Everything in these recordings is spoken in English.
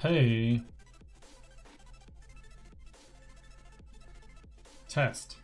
Hey. Test.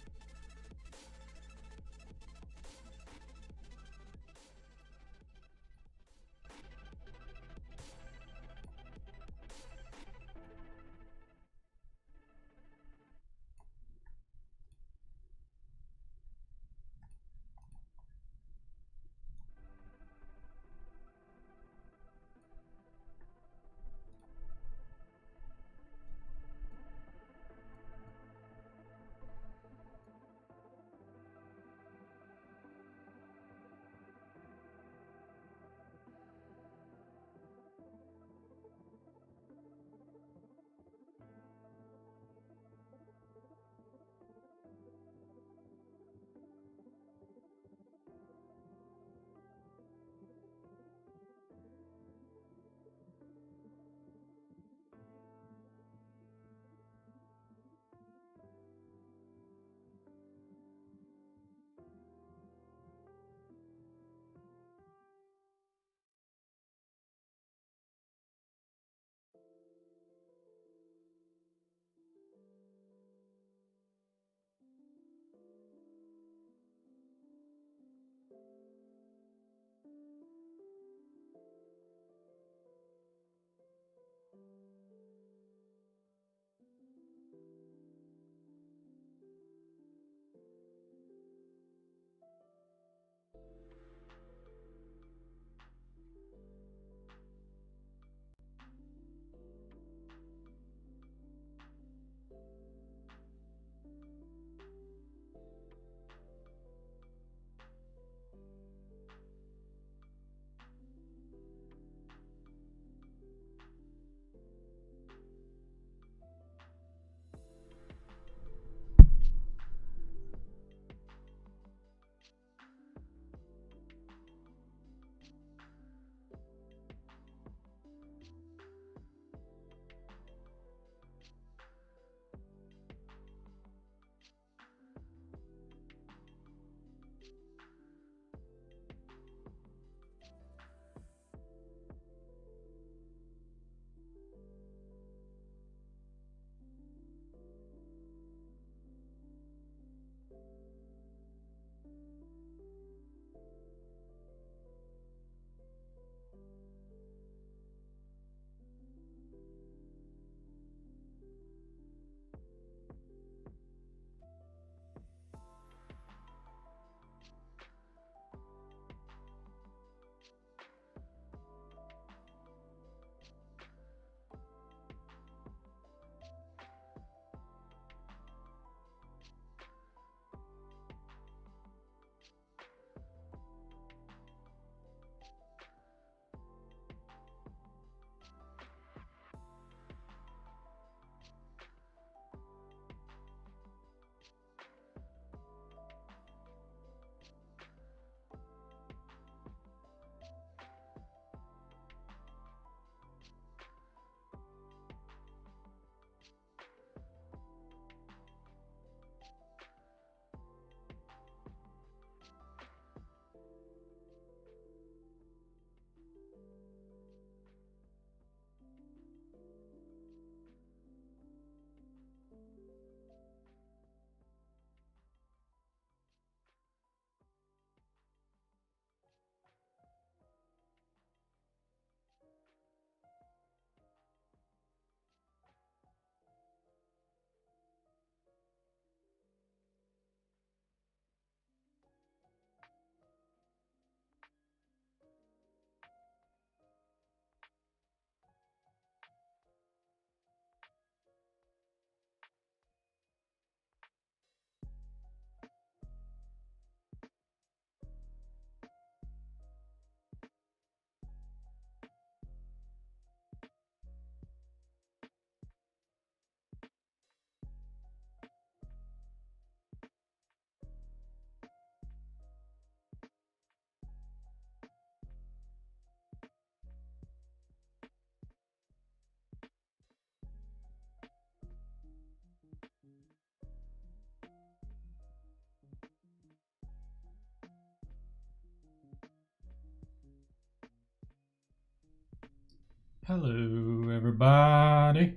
Hello, everybody.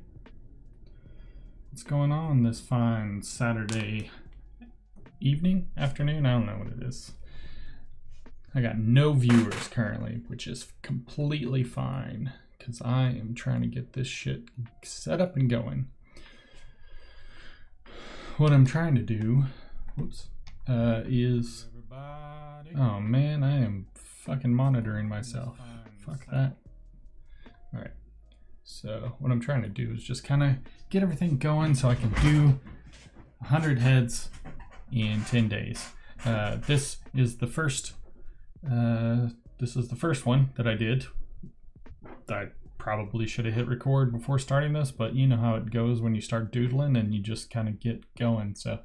What's going on this fine Saturday evening, afternoon? I don't know what it is. I got no viewers currently, which is completely fine because I am trying to get this shit set up and going. What I'm trying to do, is, oh man, I am fucking monitoring myself. Fuck that. All right, so what I'm trying to do is just kind of get everything going so I can do 100 heads in 10 days. This is the first one that I did. I probably should have hit record before starting this, but you know how it goes when you start doodling and you just kind of get going. So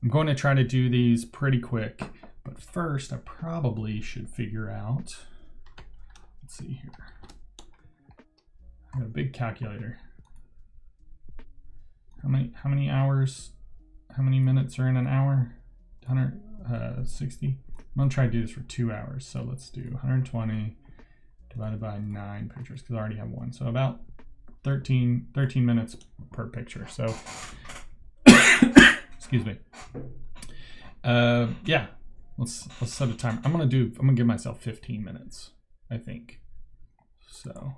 I'm going to try to do these pretty quick, but first I probably should figure out, let's see here. I got a big calculator. How many hours, how many minutes are in an hour? 160. I'm gonna try to do this for 2 hours. So let's do 120 divided by 9 pictures because I already have one. So about 13 minutes per picture. So excuse me. Yeah, let's set a timer. I'm gonna give myself 15 minutes, I think. So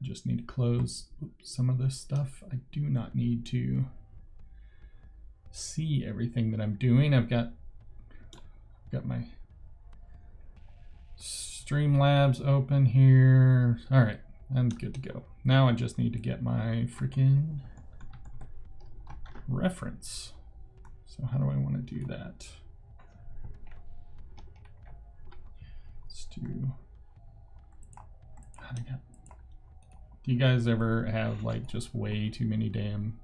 I just need to close some of this stuff. I do not need to see everything that I'm doing. I've got my Streamlabs open here. All right, I'm good to go. Now I just need to get my freaking reference. So how do I want to do that? Let's do, do you guys ever have like just way too many damn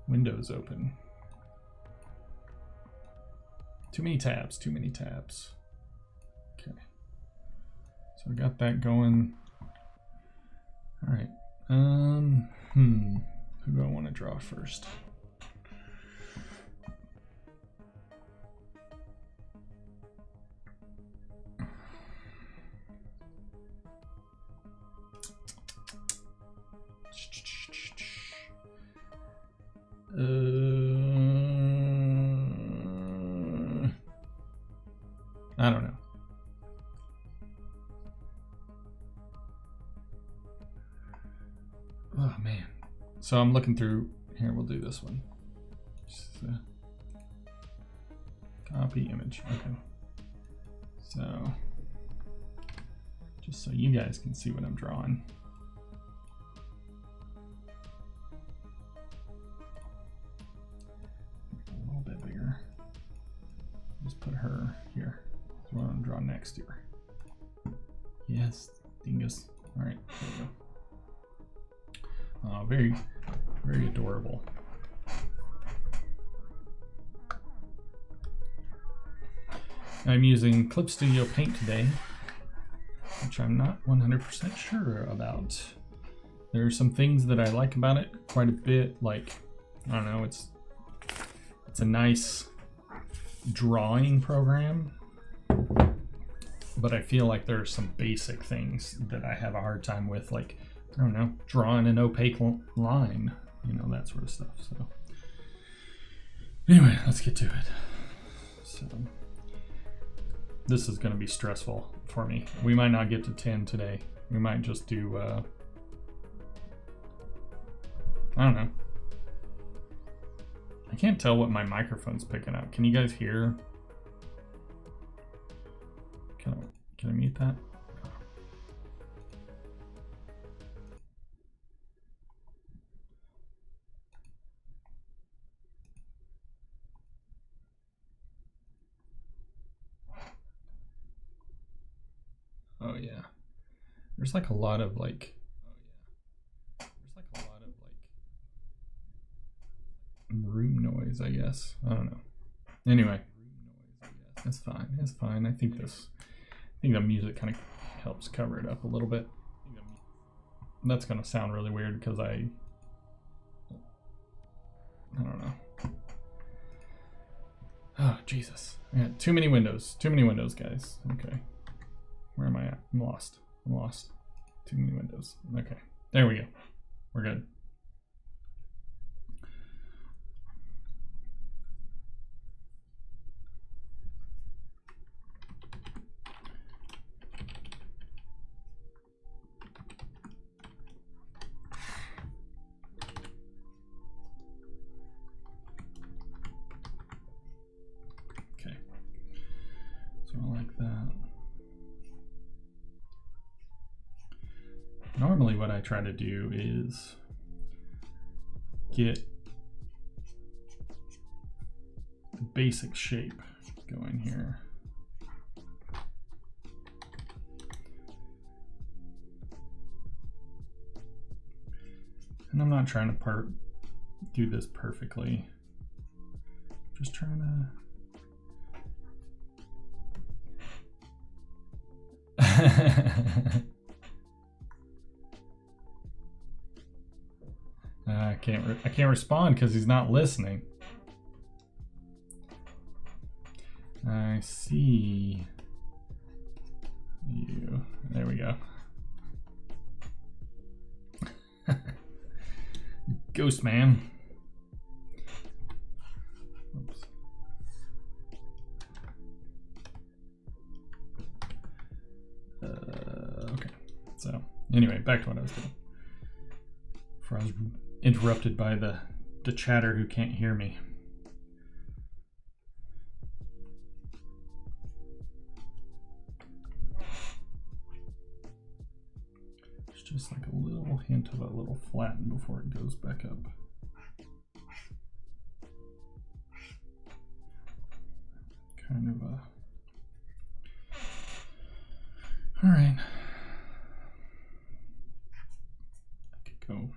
windows open? Too many tabs. Okay. So I got that going. All right. Who do I want to draw first? I don't know. Oh man. So I'm looking through here. We'll do this one. Just, copy image. Okay. So just so you guys can see what I'm drawing. A little bit bigger. Just put her here. That's what I'm gonna draw next to her. Yes, dingus. All right, there we go. Very, very adorable. I'm using Clip Studio Paint today, which I'm not 100% sure about. There are some things that I like about it quite a bit. Like, I don't know, it's a nice drawing program, but I feel like there are some basic things that I have a hard time with, like, I don't know, drawing an opaque line, you know, that sort of stuff. So anyway, let's get to it. So this is going to be stressful for me. We might not get to 10 today. We might just do, I don't know. I can't tell what my microphone's picking up. Can you guys hear? Can I mute that? Oh yeah. There's like a lot of like, room noise, I guess. I don't know. Anyway, that's fine. It's fine. I think the music kind of helps cover it up a little bit. That's gonna sound really weird because I don't know. Oh Jesus! Yeah, too many windows, guys. Okay, where am I at? I'm lost. Too many windows. Okay, there we go. We're good. Okay, so I like that. Normally what I try to do is get the basic shape going here. And I'm not trying to do this perfectly. Just trying to I can't respond because he's not listening. I see you. There we go. Ghost man. Oops. Okay. So anyway, back to what I was doing. Before I was interrupted by the chatter who can't hear me. There's just like a little hint of a little flatten before it goes back up. Kind of a... All right. I could go.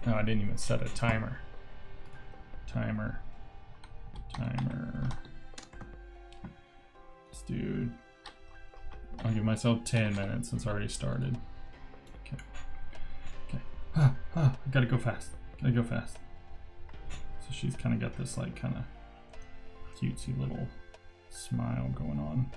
No, I didn't even set a timer. Timer. Dude. I'll give myself 10 minutes. It's already started. Okay. Okay. I gotta go fast. So she's kind of got this like kind of cutesy little smile going on.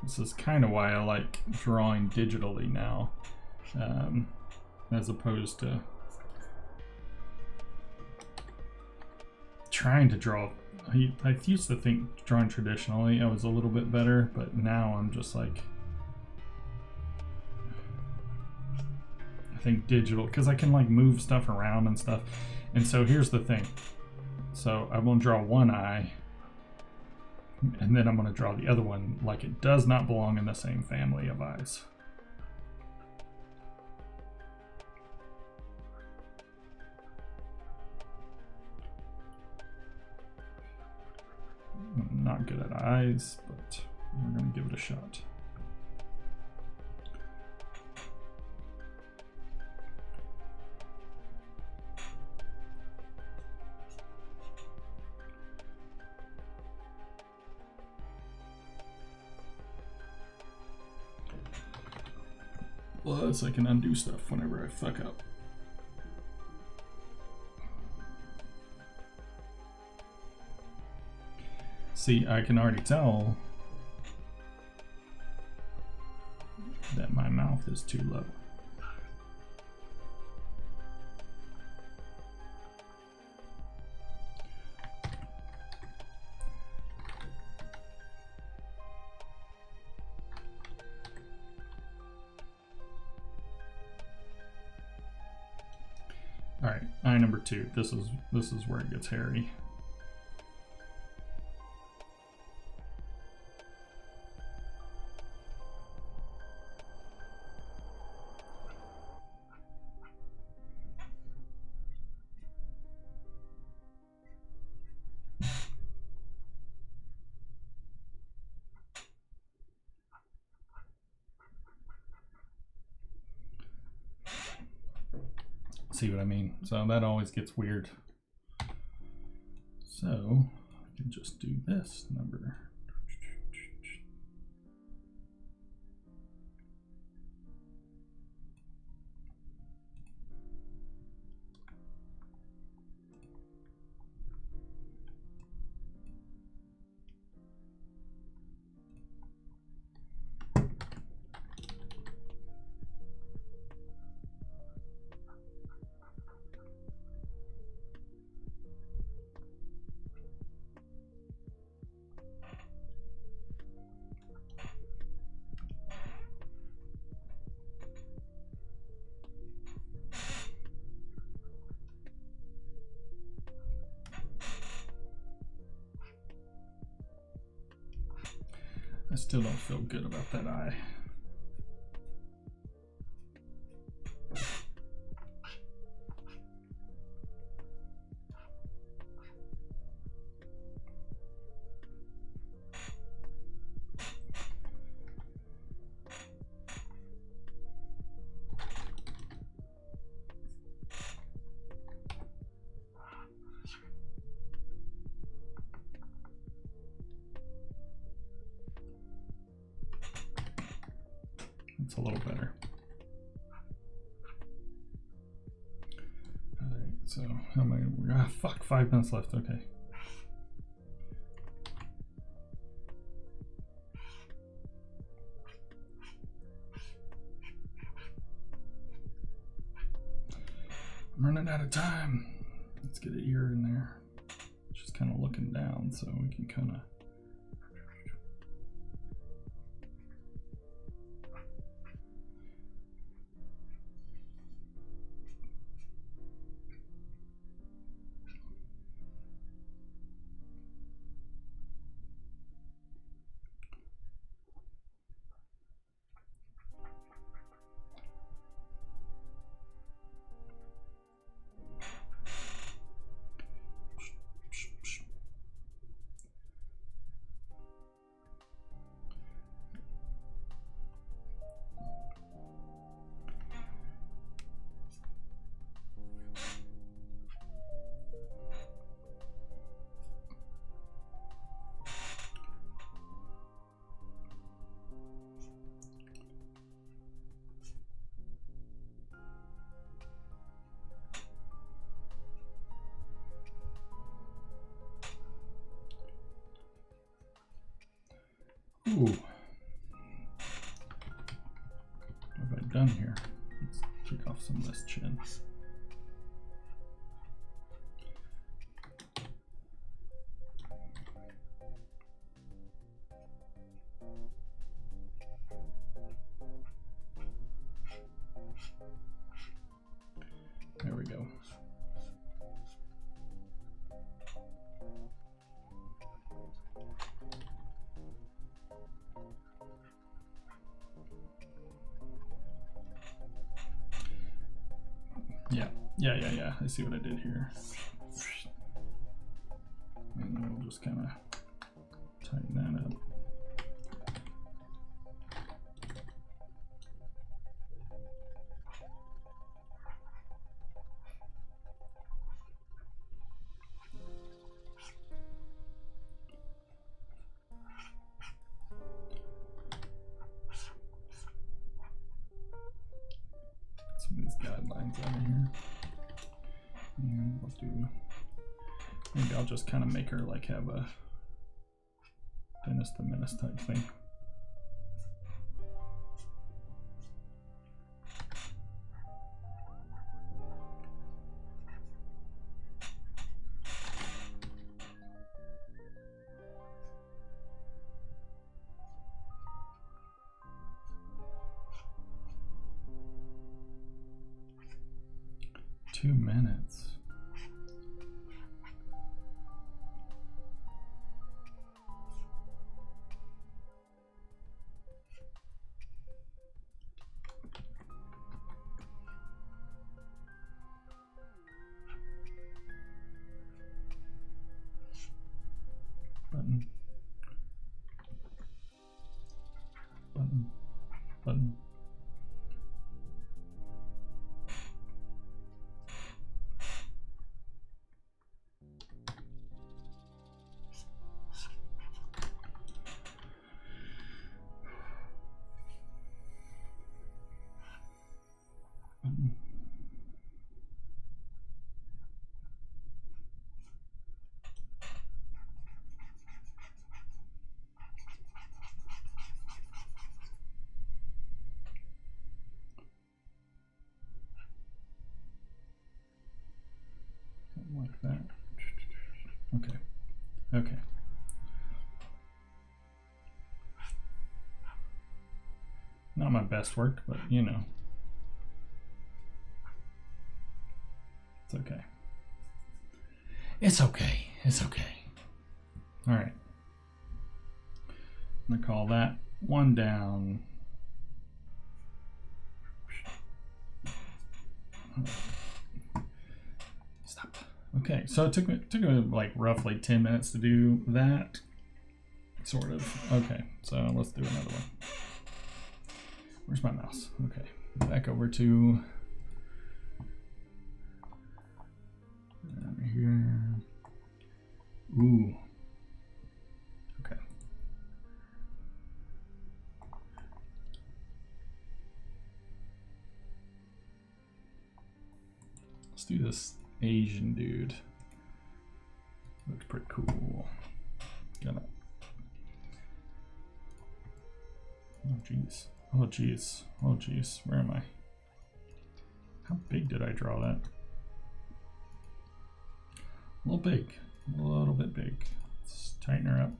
This is kind of why I like drawing digitally now. as opposed to trying to draw. I used to think drawing traditionally I was a little bit better, but now I'm just like, I think digital, because I can like move stuff around and stuff. And so here's the thing. So I'm going to draw one eye, and then I'm going to draw the other one like it does not belong in the same family of eyes. I'm not good at eyes, but we're going to give it a shot. Plus, I can undo stuff whenever I fuck up. See, I can already tell that my mouth is too low. All right, eye number 2. This is where it gets hairy. See what I mean? So that always gets weird. So I can just do this number. I still don't feel good about that eye. It's a little better. All right, so how am I? Fuck, 5 minutes left. Okay. I'm running out of time. Let's get an ear in there. Just kind of looking down so we can kind of. Ooh. What have I done here? Let's take off some of this Yeah. I see what I did here. And we'll just kind of tighten that up. Some of these guidelines out of here. And we'll do, maybe I'll just kind of make her like have a Dennis the Menace type thing. Two minutes. Button. Button. Button. Button. Something like that. Okay. Okay. Not my best work, but you know. It's okay. It's okay. It's okay. All right. I'm gonna call that one down. Stop. Okay, so it took me like roughly 10 minutes to do that. Sort of. Okay, so let's do another one. Where's my mouse? Okay, back over to over here. Ooh. Okay. Let's do this Asian dude. Looks pretty cool. Got it. Oh jeez. Oh jeez. Oh jeez. Where am I? How big did I draw that? A little big. A little bit big. Let's tighten her up.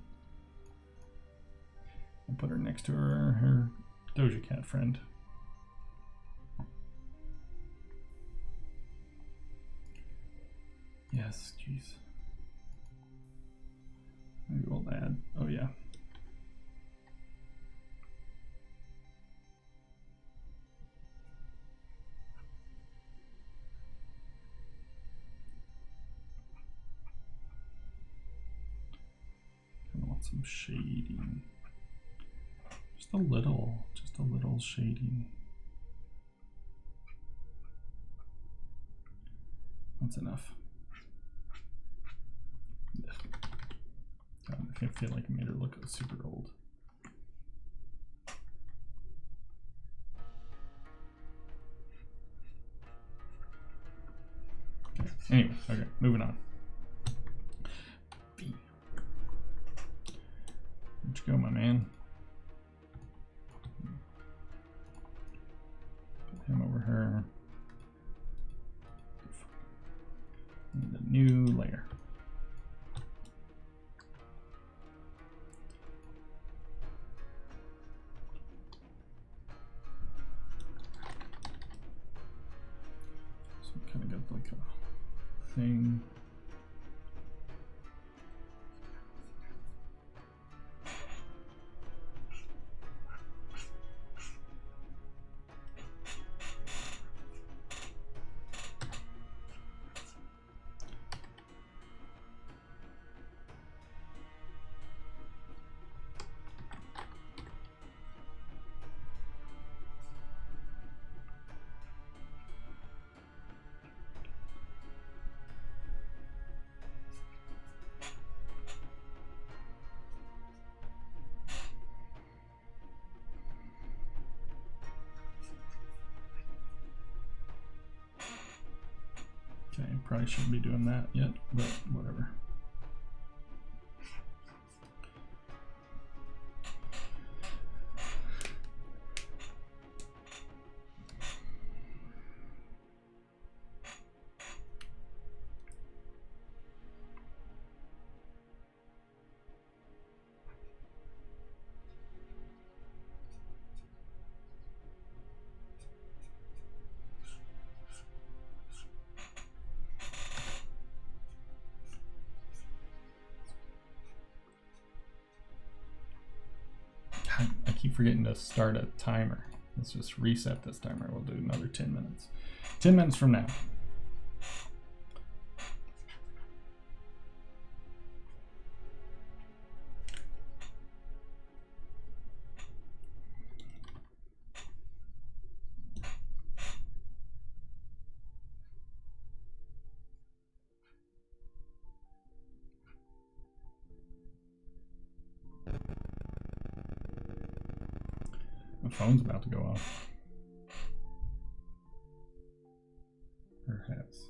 We'll put her next to her Doja Cat friend. Yes, jeez. Maybe we'll add, oh yeah. Kind of want some shading. Just a little shading. That's enough. I feel like I made her look super old. Okay. Anyway, okay, moving on. B. Where'd you go, my man? Put him over her. And a new layer. Kind of got like a thing. probably shouldn't be doing that yet, but whatever. I keep forgetting to start a timer. Let's just reset this timer. We'll do another 10 minutes. 10 minutes from now. My phone's about to go off. Or has.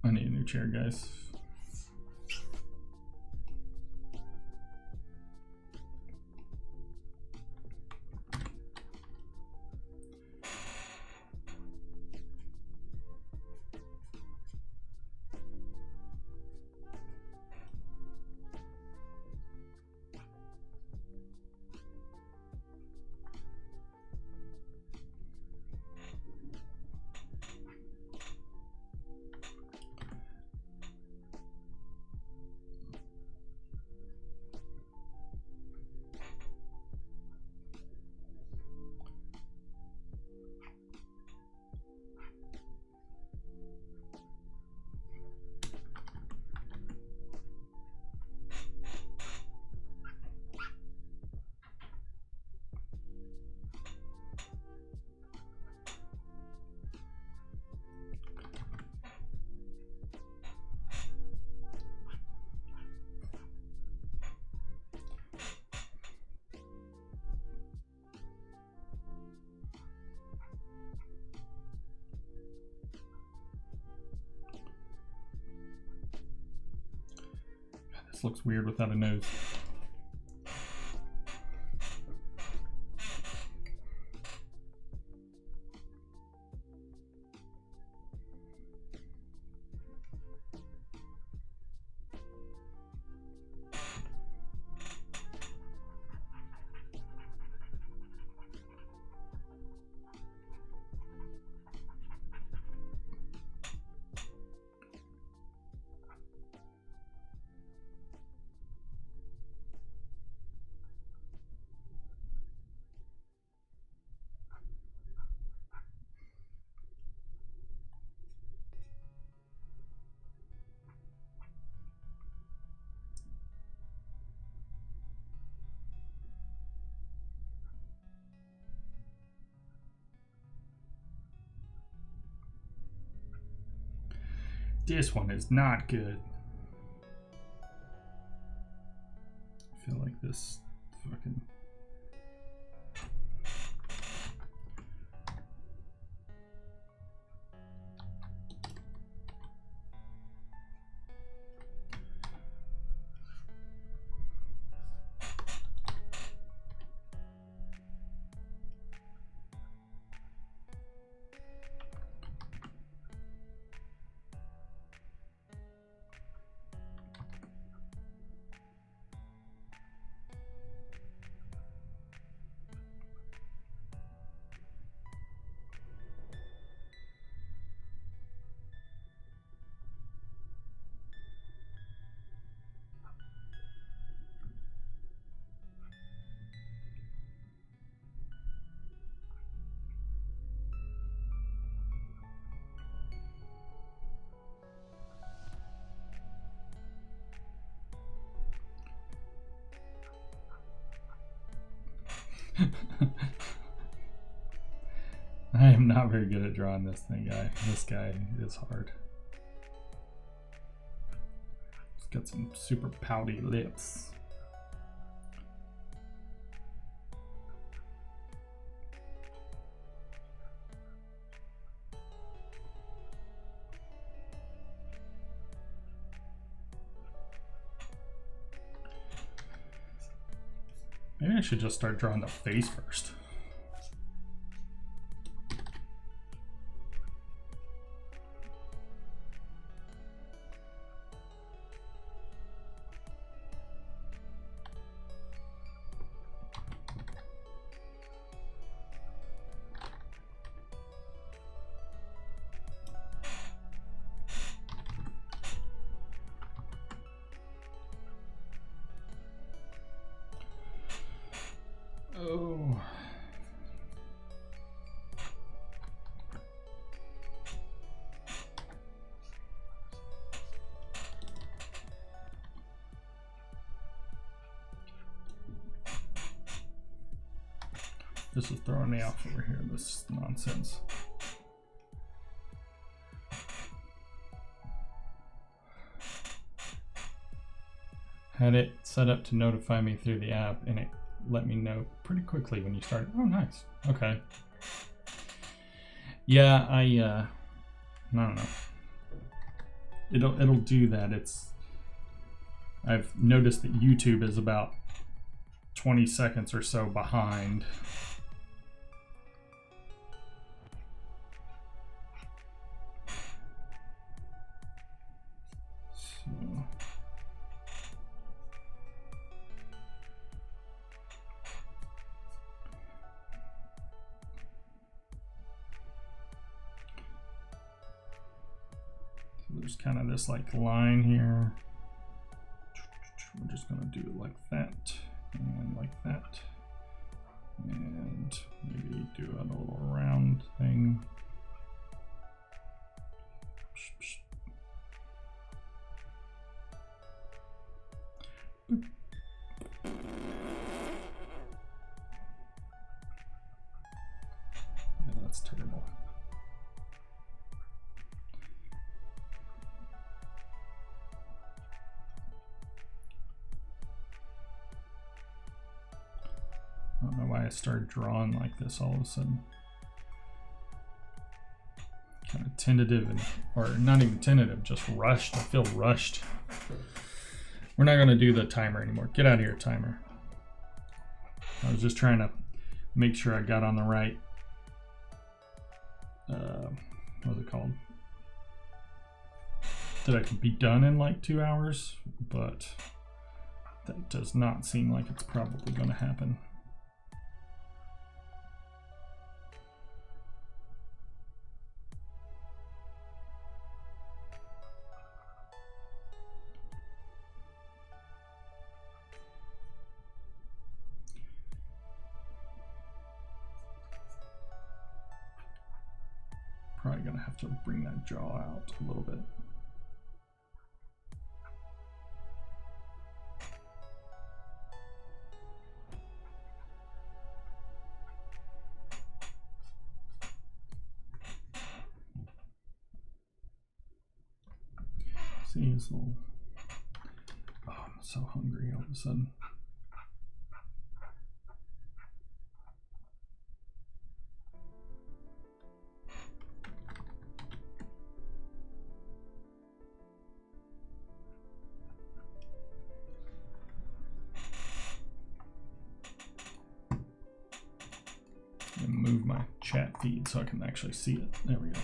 I need a new chair, guys. This looks weird without a nose. This one is not good. I feel like this fucking... I am not very good at drawing this guy. This guy is hard. He's got some super pouty lips. Maybe I should just start drawing the face first. Oh. This is throwing me off over here, this nonsense. Had it set up to notify me through the app, and it let me know pretty quickly when you started. Oh, nice. Okay. Yeah, I don't know. It'll do that. I've noticed that YouTube is about 20 seconds or so behind. There's kind of this like line here. We're just gonna do it like that and like that, and maybe do a little round thing. Yeah, that's terrible. I don't know why I started drawing like this all of a sudden. Kind of tentative, or not even tentative, just rushed. I feel rushed. We're not going to do the timer anymore. Get out of here, timer. I was just trying to make sure I got on the right, what's it called? That I could be done in like 2 hours, but that does not seem like it's probably going to happen. Probably gonna have to bring that jaw out a little bit. See his little, oh, I'm so hungry all of a sudden. And move my chat feed so I can actually see it. There we go.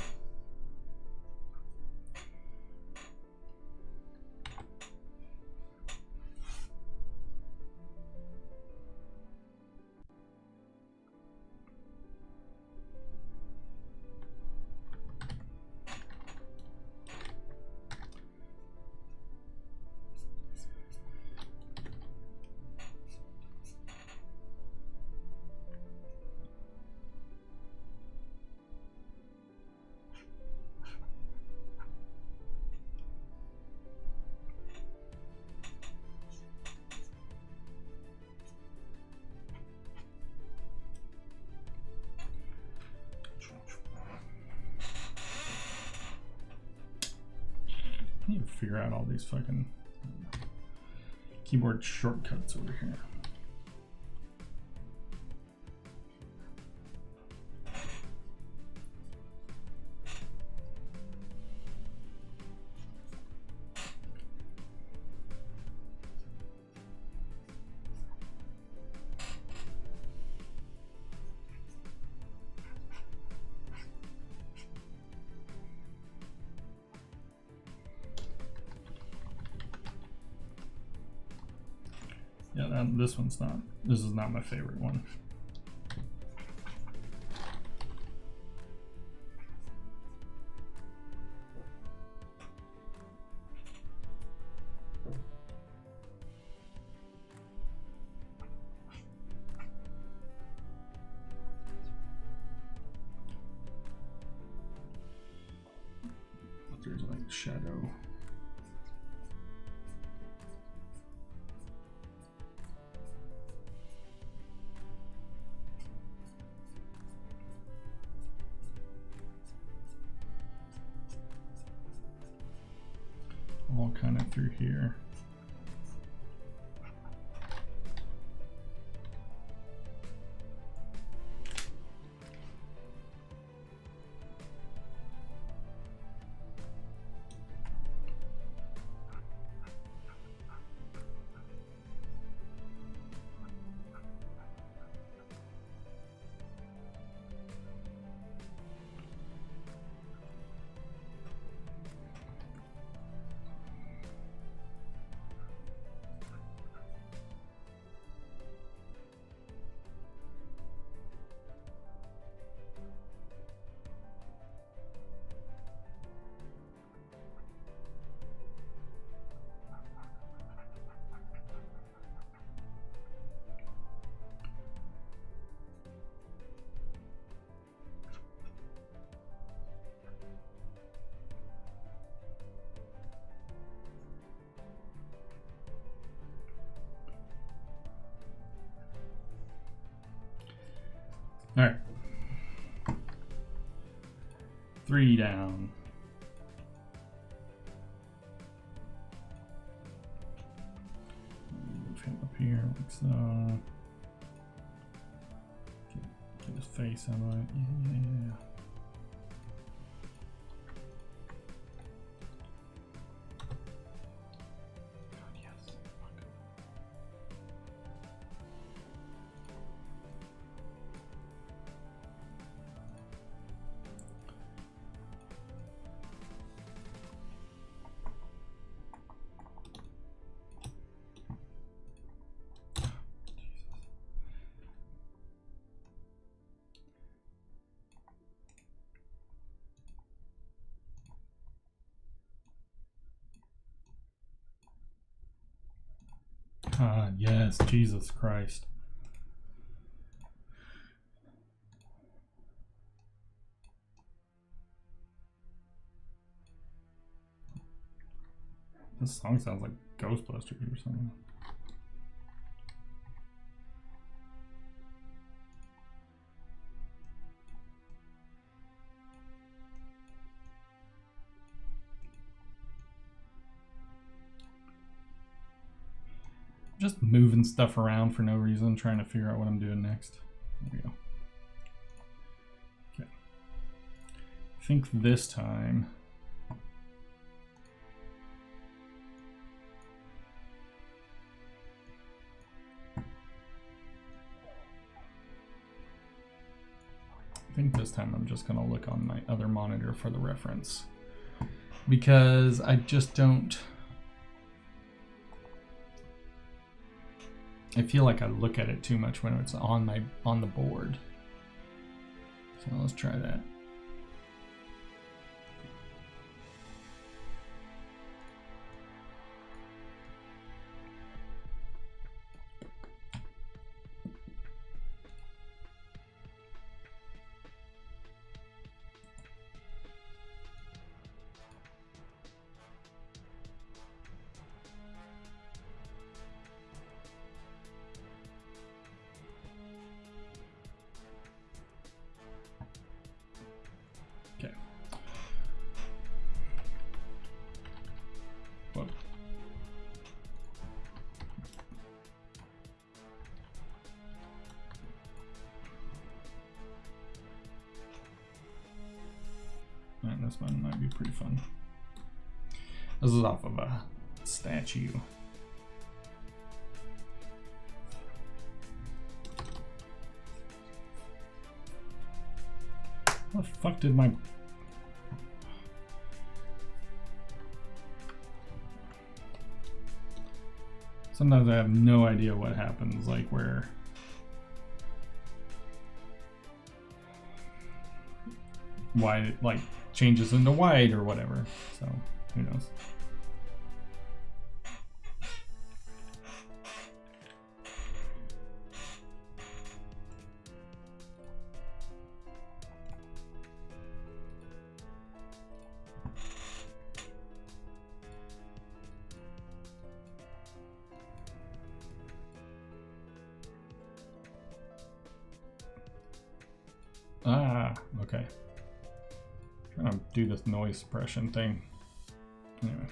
figure out all these fucking keyboard shortcuts over here. Yeah, this one's not. This is not my favorite one. There's like shadow. All kind of through here. All right. 3 down. Move him up here like so. Get his face out of it. Yeah. God, yes. Ah, yes, Jesus Christ. This song sounds like Ghostbusters or something. Just moving stuff around for no reason, trying to figure out what I'm doing next. There we go. Okay. I think this time I'm just gonna look on my other monitor for the reference, because I just don't. I feel like I look at it too much when it's on the board. So let's try that. this one might be pretty fun. This is off of a statue. What the fuck did my... Sometimes I have no idea what happens, like where... why it like changes into white or whatever. So who knows? Ah, okay. Trying to do this noise suppression thing. Anyway.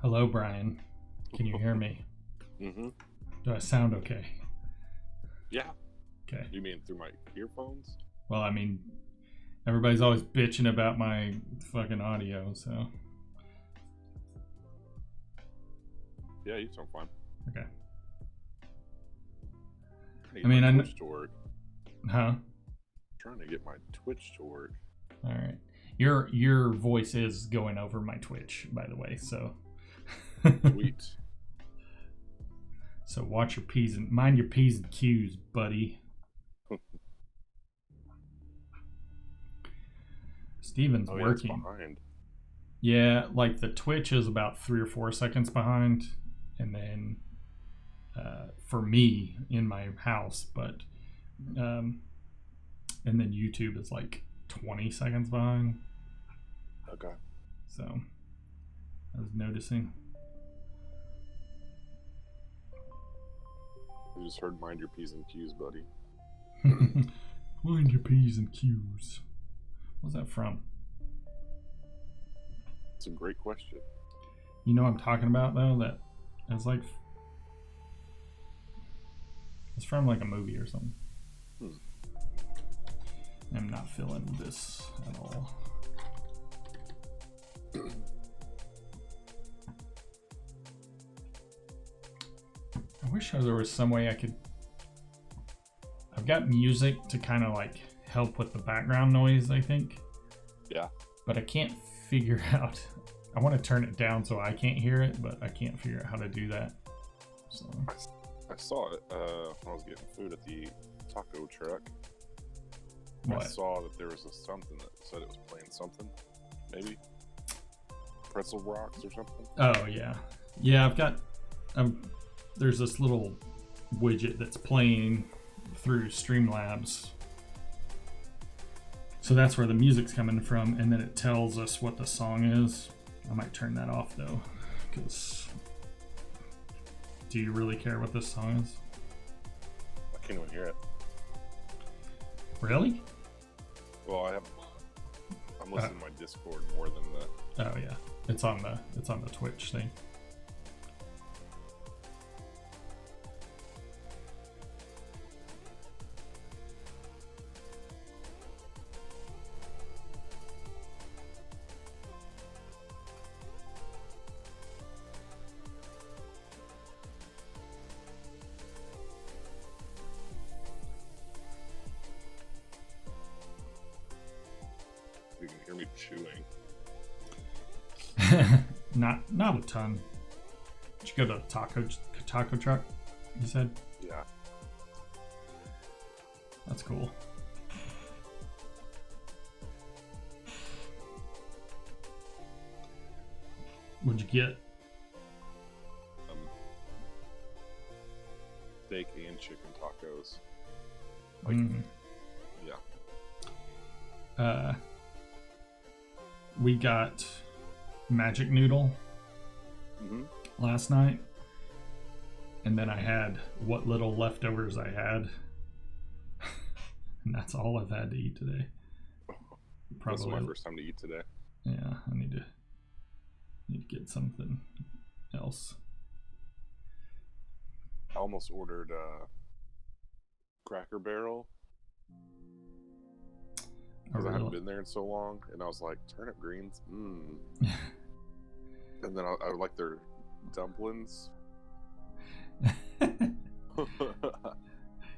Hello, Brian. Can you hear me? Mm-hmm. Do I sound okay? Yeah. Okay. You mean through my earphones? Well, I mean, everybody's always bitching about my fucking audio, so. Yeah, you sound fine. Okay. I mean, I Twitch to work. Huh? I'm trying to get my Twitch to work. All right. Your voice is going over my Twitch, by the way, so. Sweet. So watch your P's and mind your P's and Q's, buddy. Steven's working. It's behind. Yeah, like the Twitch is about 3 or 4 seconds behind, and then for me in my house, but and then YouTube is like 20 seconds behind. Okay. So I was noticing. You just heard mind your P's and Q's, buddy. Mind your P's and Q's. What's that from? It's a great question. You know what I'm talking about though? That it's like it's from like a movie or something. I'm not feeling this at all. I wish there was some way I could. I've got music to kind of like help with the background noise, I think. Yeah. But I can't figure out. I want to turn it down so I can't hear it, but I can't figure out how to do that. So I saw it when I was getting food at the taco truck. what? I saw that there was something that said it was playing something. Maybe pretzel rocks or something. Oh yeah, yeah. I've got. There's this little widget that's playing through Streamlabs. So that's where the music's coming from, and then it tells us what the song is. I might turn that off though, because do you really care what this song is? I can't even hear it. Really? Well, I'm listening to my Discord more than the. Oh yeah, it's on the Twitch thing. You can hear me chewing. Not a ton. Did you go to taco truck? You said? Yeah. That's cool. What'd you get? Steak and chicken tacos. Yeah. We got magic noodle last night, and then I had what little leftovers I had, and that's all I've had to eat today. Probably. This is my first time to eat today. Yeah, I need to get something else. I almost ordered Cracker Barrel because I haven't been there in so long, and I was like, turnip greens, and then I like their dumplings.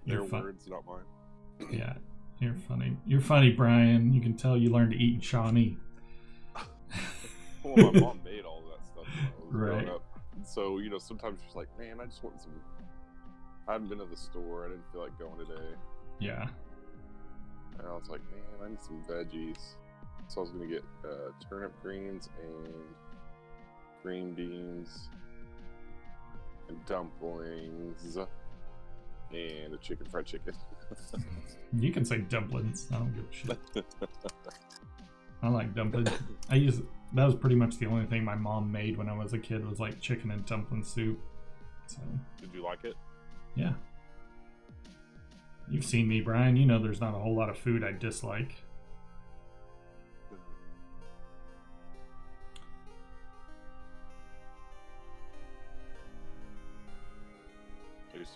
Their words, not mine. Yeah, you're funny. You're funny, Brian. You can tell you learned to eat in Shawnee. Well, my mom made all that stuff when I was growing Right. up. So, sometimes she's like, man, I just want some. I haven't been to the store. I didn't feel like going today. Yeah. And I was like, man, I need some veggies. So I was going to get turnip greens and green beans and dumplings and a fried chicken. You can say dumplings. I don't give a shit. I like dumplings. That was pretty much the only thing my mom made when I was a kid was like chicken and dumpling soup. So. Did you like it? Yeah. You've seen me, Brian. You know there's not a whole lot of food I dislike. Did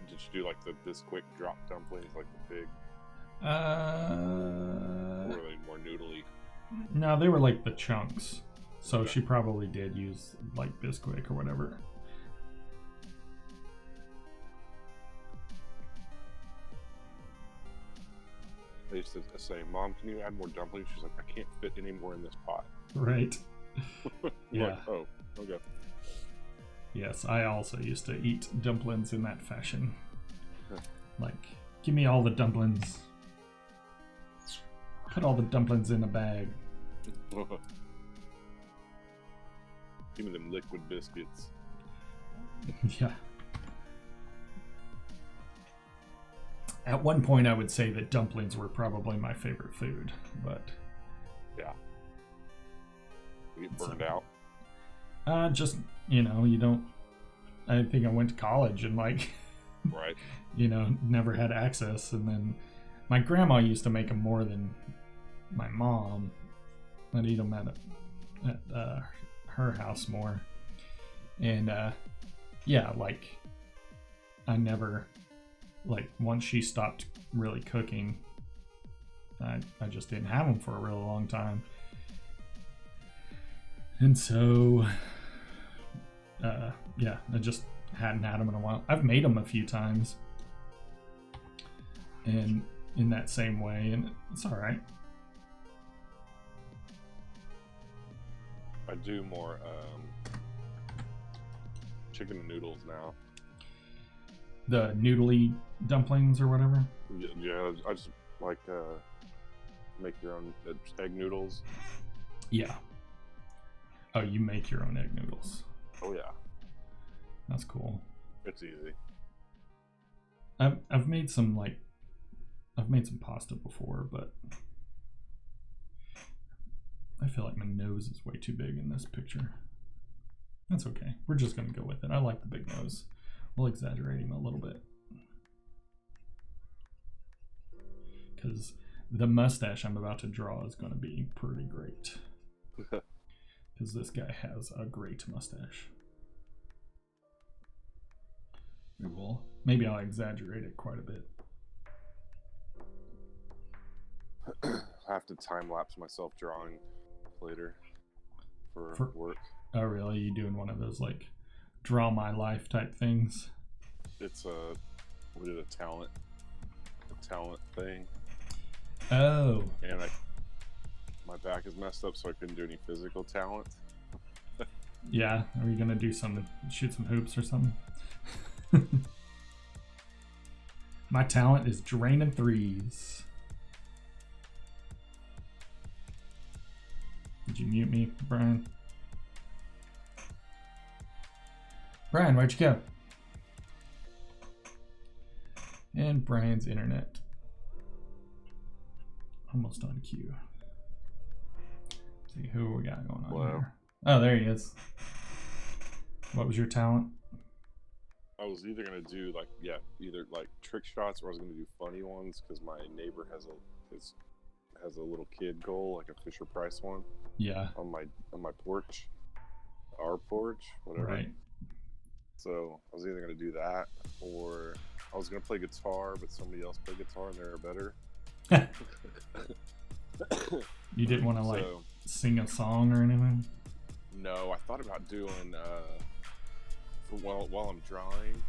you do like the Bisquick drop dumplings, like the big? Or were they more noodly? No, they were like the chunks. So she probably did use like Bisquick or whatever. They used to say, Mom, can you add more dumplings? She's like, I can't fit any more in this pot. Right. Yeah. Like, oh, okay. Yes, I also used to eat dumplings in that fashion. Like, give me all the dumplings. Put all the dumplings in a bag. Give me them liquid biscuits. Yeah. At one point, I would say that dumplings were probably my favorite food, but yeah, you get burned out. Just you don't. I think I went to college and like Right. You know, never had access. And then my grandma used to make them more than my mom. I'd eat them at her house more. And yeah, like I never, like once she stopped really cooking, I just didn't have them for a really long time. And so yeah, I just hadn't had them in a while. I've made them a few times and in that same way, and it's all right. I do more chicken and noodles now. The noodly dumplings or whatever. Yeah, I just like make your own egg noodles. Yeah. Oh, you make your own egg noodles. Oh yeah, That's cool. it's easy. I've made some pasta before, but I feel like my nose is way too big in this picture. That's okay. We're just gonna go with it. I like the big nose. We'll exaggerate him a little bit. Because the mustache I'm about to draw is going to be pretty great. Because this guy has a great mustache. Maybe I'll exaggerate it quite a bit. I have to time lapse myself drawing later for work. Oh really? You doing one of those like draw my life type things? It's a talent thing. Oh. And my back is messed up, so I couldn't do any physical talent. Yeah. Are you gonna do shoot some hoops or something? My talent is draining threes. Did you mute me, Brian? Brian, where'd you go? And Brian's internet. Almost on cue. Let's see who we got going on here. Oh, there he is. What was your talent? I was either gonna do either trick shots, or I was gonna do funny ones because my neighbor has a little kid goal, like a Fisher Price one. Yeah. On my porch, our porch, whatever. Right. So I was either gonna do that, or I was gonna play guitar, but somebody else played guitar and they were better. You didn't want to sing a song or anything? No, I thought about doing while I'm drawing.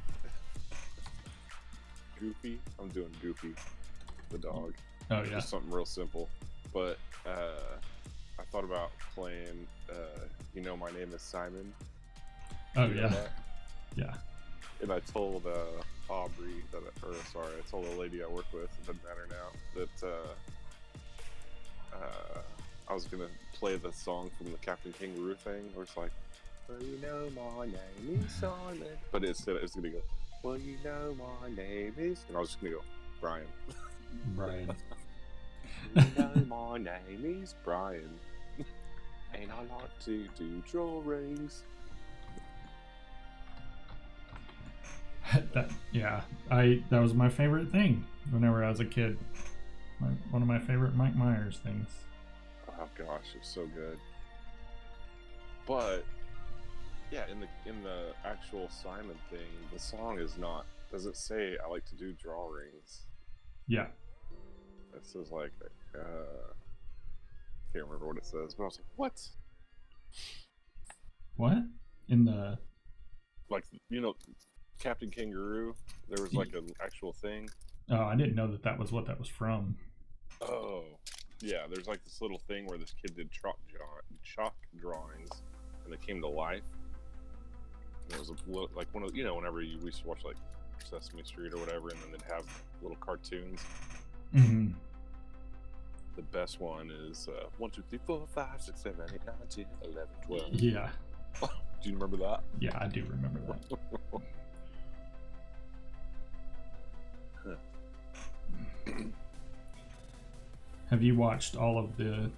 Goofy. I'm doing Goofy, the dog. Oh yeah. Just something real simple. But I thought about playing. My name is Simon. Oh yeah. Yeah. And I told Aubrey I told the lady I work with, it doesn't matter now, that I was gonna play the song from the Captain Kangaroo thing, where it's like, well, my name is Simon. But instead it's gonna go, well, my name is, and I was just gonna go, Brian. Brian. My name is Brian, and I like to do drawings. That was my favorite thing whenever I was a kid. One of my favorite Mike Myers things. Oh gosh, it's so good. But yeah, in the actual Simon thing, the song doesn't say I like to do drawings. Yeah. It says can't remember what it says, but I was like, what? What? In the Captain Kangaroo, there was an actual thing. Oh, I didn't know that was what that was from. Oh, yeah. There's this little thing where this kid did chalk drawings, and they came to life. And it was one of whenever we used to watch Sesame Street or whatever, and then they'd have little cartoons. Mm-hmm. The best one is 1, 2, 3, 4, 5, 6, 7, 8, 9, 10, 11, 12. Yeah. Do you remember that? Yeah, I do remember that. Have you watched all of the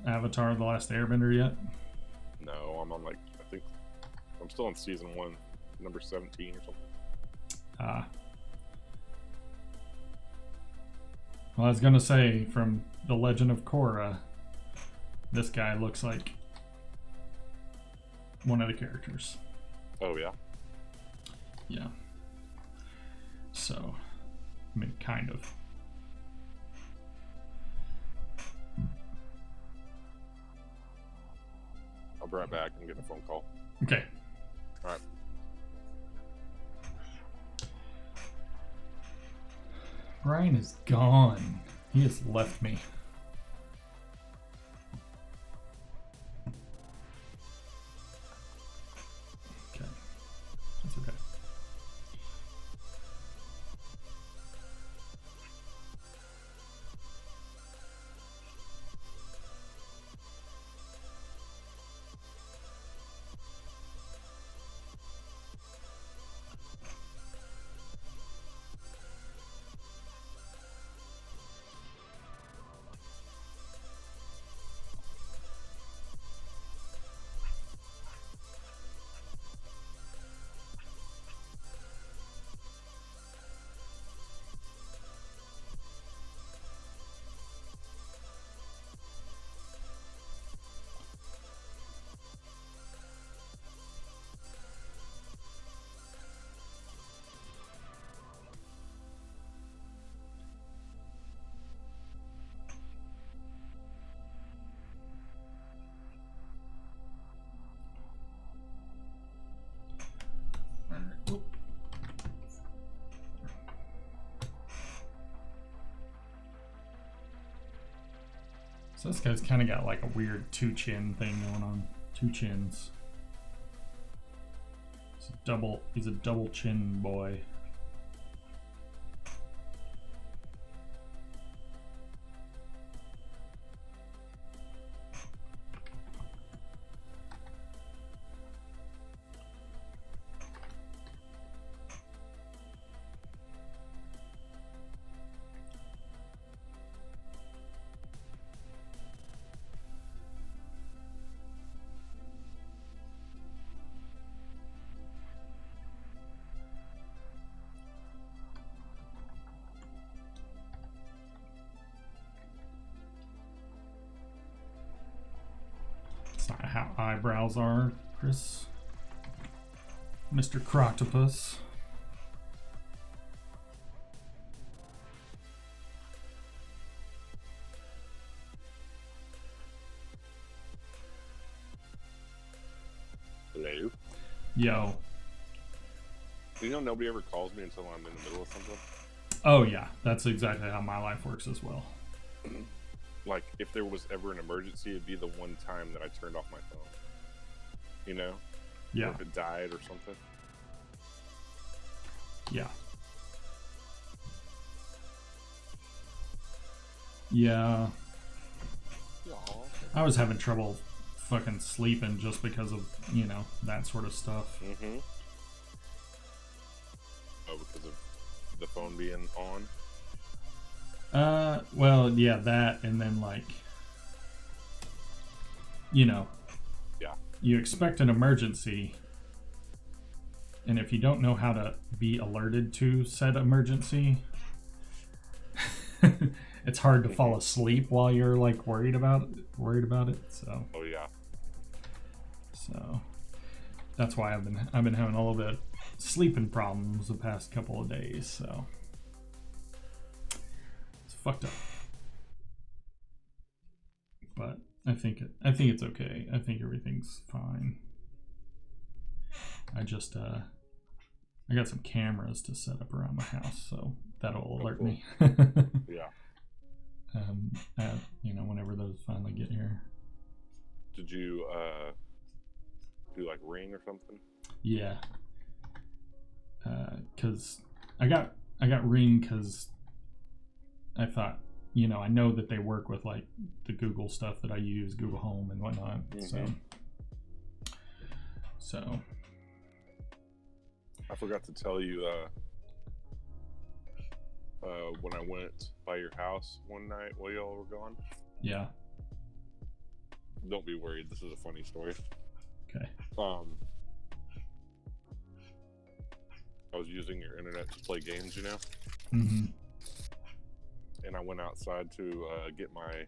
Avatar: The Last Airbender yet? No, I'm on I think I'm still on season 1. number 17 or something. Well, I was gonna say, from The Legend of Korra, this guy looks like one of the characters. Oh, yeah? Yeah. So, I mean, kind of. I'll be right back. I'm getting a phone call. Okay. All right. Brian is gone. He has left me. Okay. That's okay. Oop. So this guy's kind of got like a weird two-chin thing going on. Two chins. He's a double chin boy. That's not how eyebrows are, Chris. Mr. Croctopus. Hello. Yo. You know, nobody ever calls me until I'm in the middle of something. Oh yeah, that's exactly how my life works as well. Like, if there was ever an emergency, it'd be the one time that I turned off my phone. You know? Yeah. Or if it died or something. Yeah. Yeah. I was having trouble fucking sleeping just because of, you know, that sort of stuff. Mm-hmm. Oh, because of the phone being on? Well, yeah, that, and then, like, you know, Yeah. you expect an emergency, and if you don't know how to be alerted to said emergency, it's hard to fall asleep while you're, like, worried about it, so. Oh, yeah. So that's why I've been having a little bit of sleeping problems the past couple of days, so it's fucked up. But I think it's okay. I think everything's fine. I just I got some cameras to set up around my house, so that'll alert me. Yeah. You know, whenever those finally get here. Did you do like Ring or something? Yeah. Cause I got Ring because I thought, you know, I know that they work with like the Google stuff that I use, Google Home and whatnot. Mm-hmm. So I forgot to tell you when I went by your house one night while y'all were gone. yeah. Don't be worried, this is a funny story. Okay. I was using your internet to play games, you know. Mm-hmm. And I went outside to get I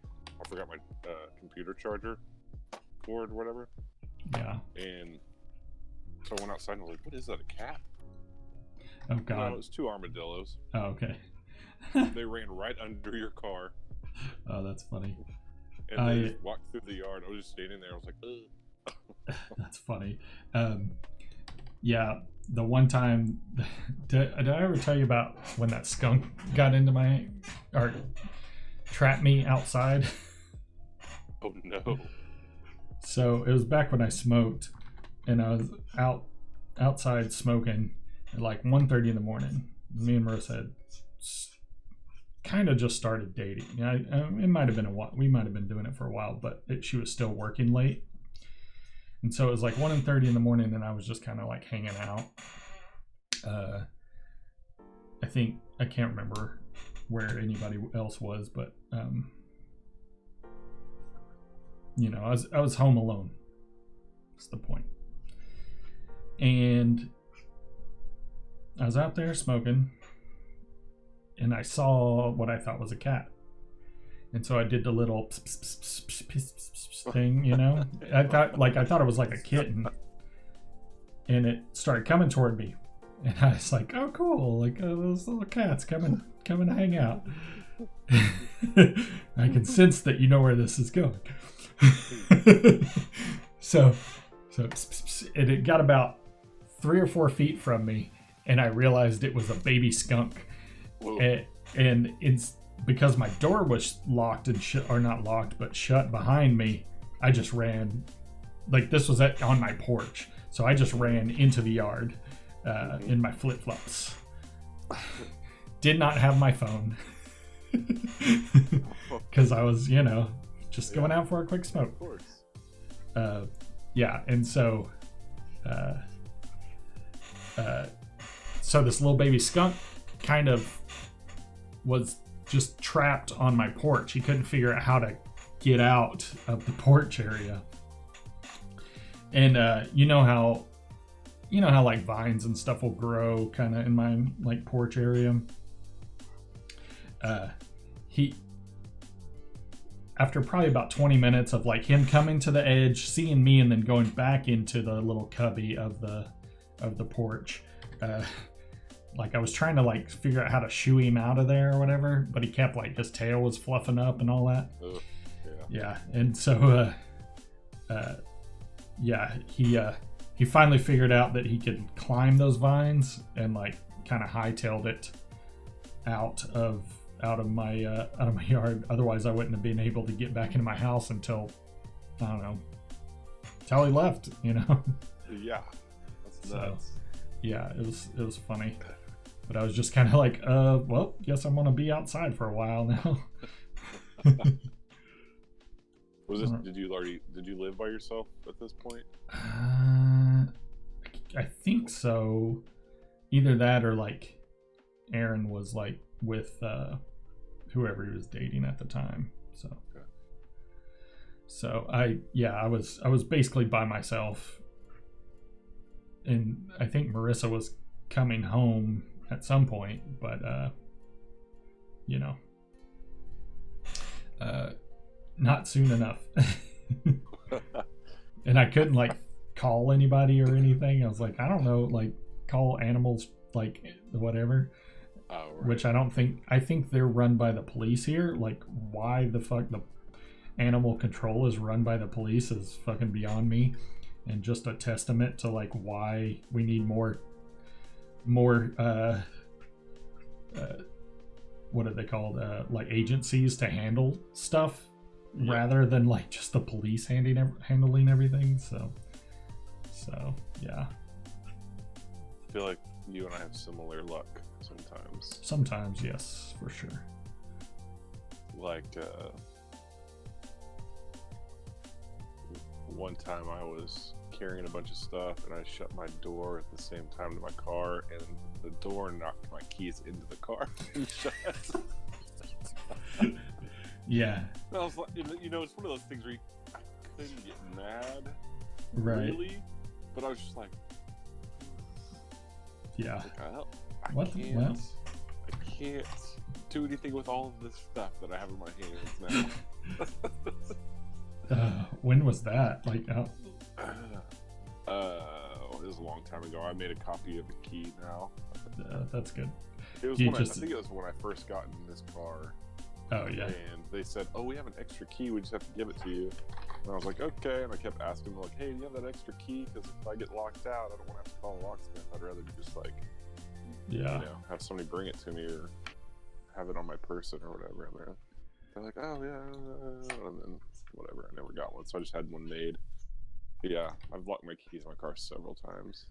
forgot my computer charger cord or whatever. Yeah. And so I went outside and I was like, what is that, a cat? Oh, God. No, it was 2 armadillos. Oh, okay. They ran right under your car. Oh, that's funny. And they just walked through the yard. I was just standing there. I was like, ugh. That's funny. Yeah, the one time, did I ever tell you about when that skunk got into or trapped me outside? Oh, no. So it was back when I smoked, and I was outside smoking at like 1:30 in the morning. Me and Marissa had kind of just started dating. It might have been a while. We might have been doing it for a while, but she was still working late. And so it was like 1:30 in the morning, and I was just kind of like hanging out. I can't remember where anybody else was, but I was home alone. That's the point. And I was out there smoking, and I saw what I thought was a cat. And so I did the little thing, you know. I thought it was like a kitten, and it started coming toward me, and I was like, "Oh, cool! Like those little cats coming to hang out." I can sense that you know where this is going. so it got about 3 or 4 feet from me, and I realized it was a baby skunk, and it's. Because my door was locked and not locked, but shut behind me, I just ran. Like, this was on my porch, so I just ran into the yard in my flip-flops. Did not have my phone because I was, just going out for a quick smoke. Of course. Yeah, and so, so this little baby skunk kind of was just trapped on my porch. He couldn't figure out how to get out of the porch area. And you know how like vines and stuff will grow kind of in my like porch area. He, after probably about 20 minutes of like him coming to the edge, seeing me, and then going back into the little cubby of the porch, like I was trying to like figure out how to shoo him out of there or whatever, but he kept like his tail was fluffing up and all that. Yeah. And so he finally figured out that he could climb those vines and like kind of hightailed it out of my yard. Otherwise I wouldn't have been able to get back into my house until I don't know, until he left, Yeah, that's nuts. Yeah, it was funny. But I was just kind of like, well, guess I'm gonna be outside for a while now. Did you live by yourself at this point? I think so. Either that or like Aaron was like with whoever he was dating at the time. So okay. So I was basically by myself. And I think Marissa was coming home at some point, but not soon enough. And I couldn't like call anybody or anything. I was like, I don't know, like call animals, like whatever. Oh, right. Which I think they're run by the police here. Like, why the fuck the animal control is run by the police is fucking beyond me. And just a testament to like why we need more what are they called, like agencies to handle stuff, rather than like just the police handling everything. So yeah, I feel like you and I have similar luck sometimes, yes, for sure. Like one time I was carrying a bunch of stuff and I shut my door at the same time to my car, and the door knocked my keys into the car and shut. Yeah. And I was like, it's one of those things where I couldn't get mad, right? Really, but I was just like, Yeah. Like, I What? can't. Well. I can't do anything with all of this stuff that I have in my hands now. When was that? Like, It was a long time ago. I made a copy of the key now. that's good. It was You when just- I think it was when I first got in this car. Oh yeah. And they said, "Oh, we have an extra key. We just have to give it to you." And I was like, "Okay." And I kept asking them, like, "Hey, do you have that extra key? Because if I get locked out, I don't want to have to call a locksmith. I'd rather just like, Yeah. you know, have somebody bring it to me or have it on my person or whatever." And they're like, "Oh yeah," and then whatever. I never got one, so I just had one made. But yeah, I've locked my keys in my car several times.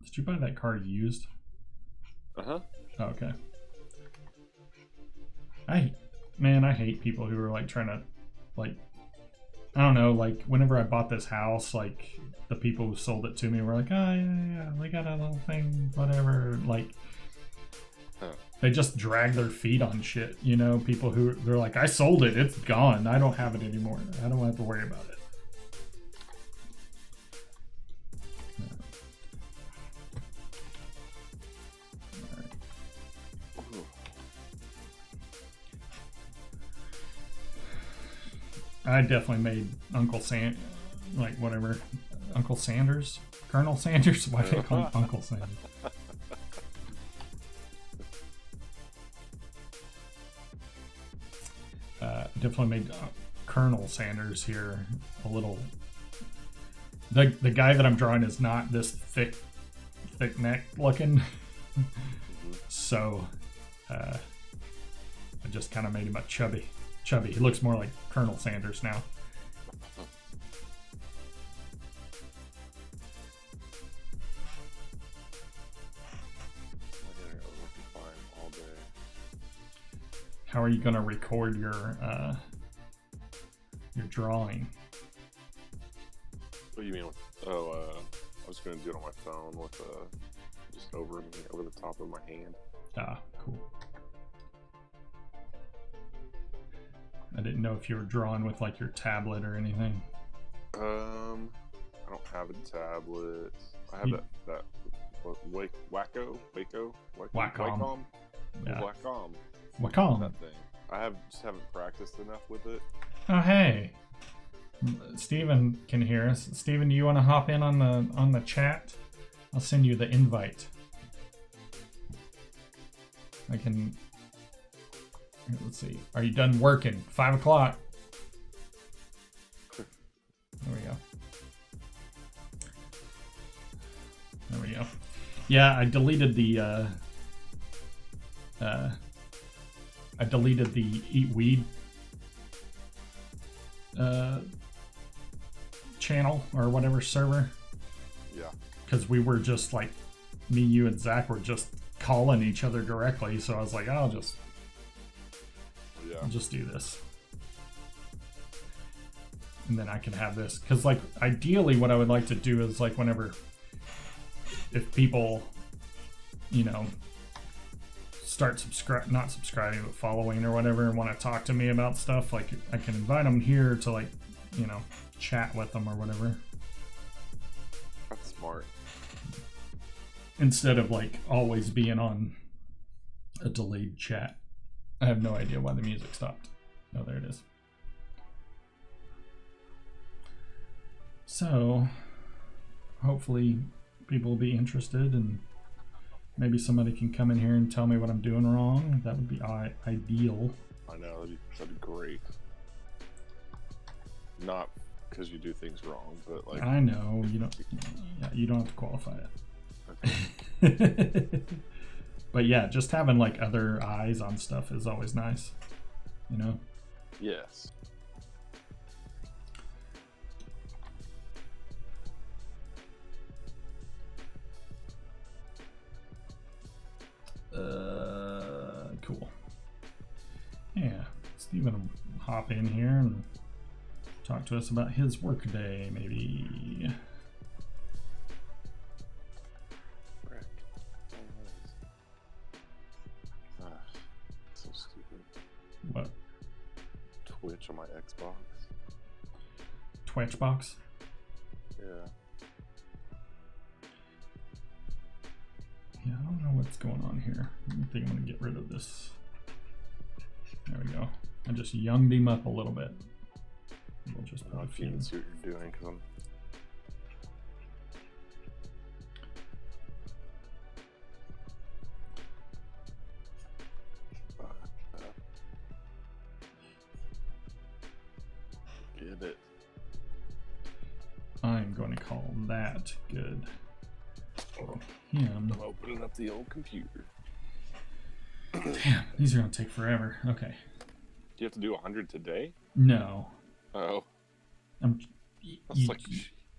Did you buy that car used? Uh-huh. Oh, okay. I hate people who are like trying to, like, I don't know, like whenever I bought this house, like the people who sold it to me were like, "Oh yeah, we got a little thing, whatever." Like, they just drag their feet on shit, you know. People who they're like, "I sold it, it's gone. I don't have it anymore. I don't have to worry about it." I definitely made Uncle Sanders, Colonel Sanders. Why do I call him Uncle Sanders? Definitely made Colonel Sanders here a little. The guy that I'm drawing is not this thick neck looking, so I just kind of made him a chubby. He looks more like Colonel Sanders now. How are you gonna record your drawing? What do you mean? I was gonna do it on my phone with just over the top of my hand. Ah, cool. I didn't know if you were drawing with like your tablet or anything. I don't have a tablet. I have that Wacom. Wacom. Yeah. Wacom. Wacom. That thing. I just haven't practiced enough with it. Oh hey, Steven can hear us. Steven, do you want to hop in on the chat? I'll send you the invite. I can. Here, let's see. Are you done working? 5 o'clock. There we go. There we go. Yeah, I deleted the Eat Weed channel or whatever server. Yeah. Because we were just like, me, you, and Zach were just calling each other directly. So I was like, I'll just do this. And then I can have this. Because like, ideally what I would like to do is like whenever, if people, you know, start not subscribing but following or whatever and want to talk to me about stuff, like I can invite them here to like, you know, chat with them or whatever. That's smart. Instead of like always being on a delayed chat. I have no idea why the music stopped. Oh, there it is. So hopefully people will be interested and maybe somebody can come in here and tell me what I'm doing wrong. That would be ideal. I know, that'd be great. Not because you do things wrong, but like... I know, you don't have to qualify it. Okay. But yeah, just having like other eyes on stuff is always nice, you know? Yes. Cool. Yeah, Steven will hop in here and talk to us about his workday, maybe. So stupid. What? Twitch on my Xbox. Twitchbox? Yeah. Yeah, I don't know what's going on here. I think I'm gonna get rid of this. There we go. I just younged him up a little bit. We'll just put a few. You see what you're doing, because I'm... Get it. I'm going to call that good for him. I'm opening up the old computer. Damn, these are gonna take forever. Okay. Do you have to do 100 today? No. Oh.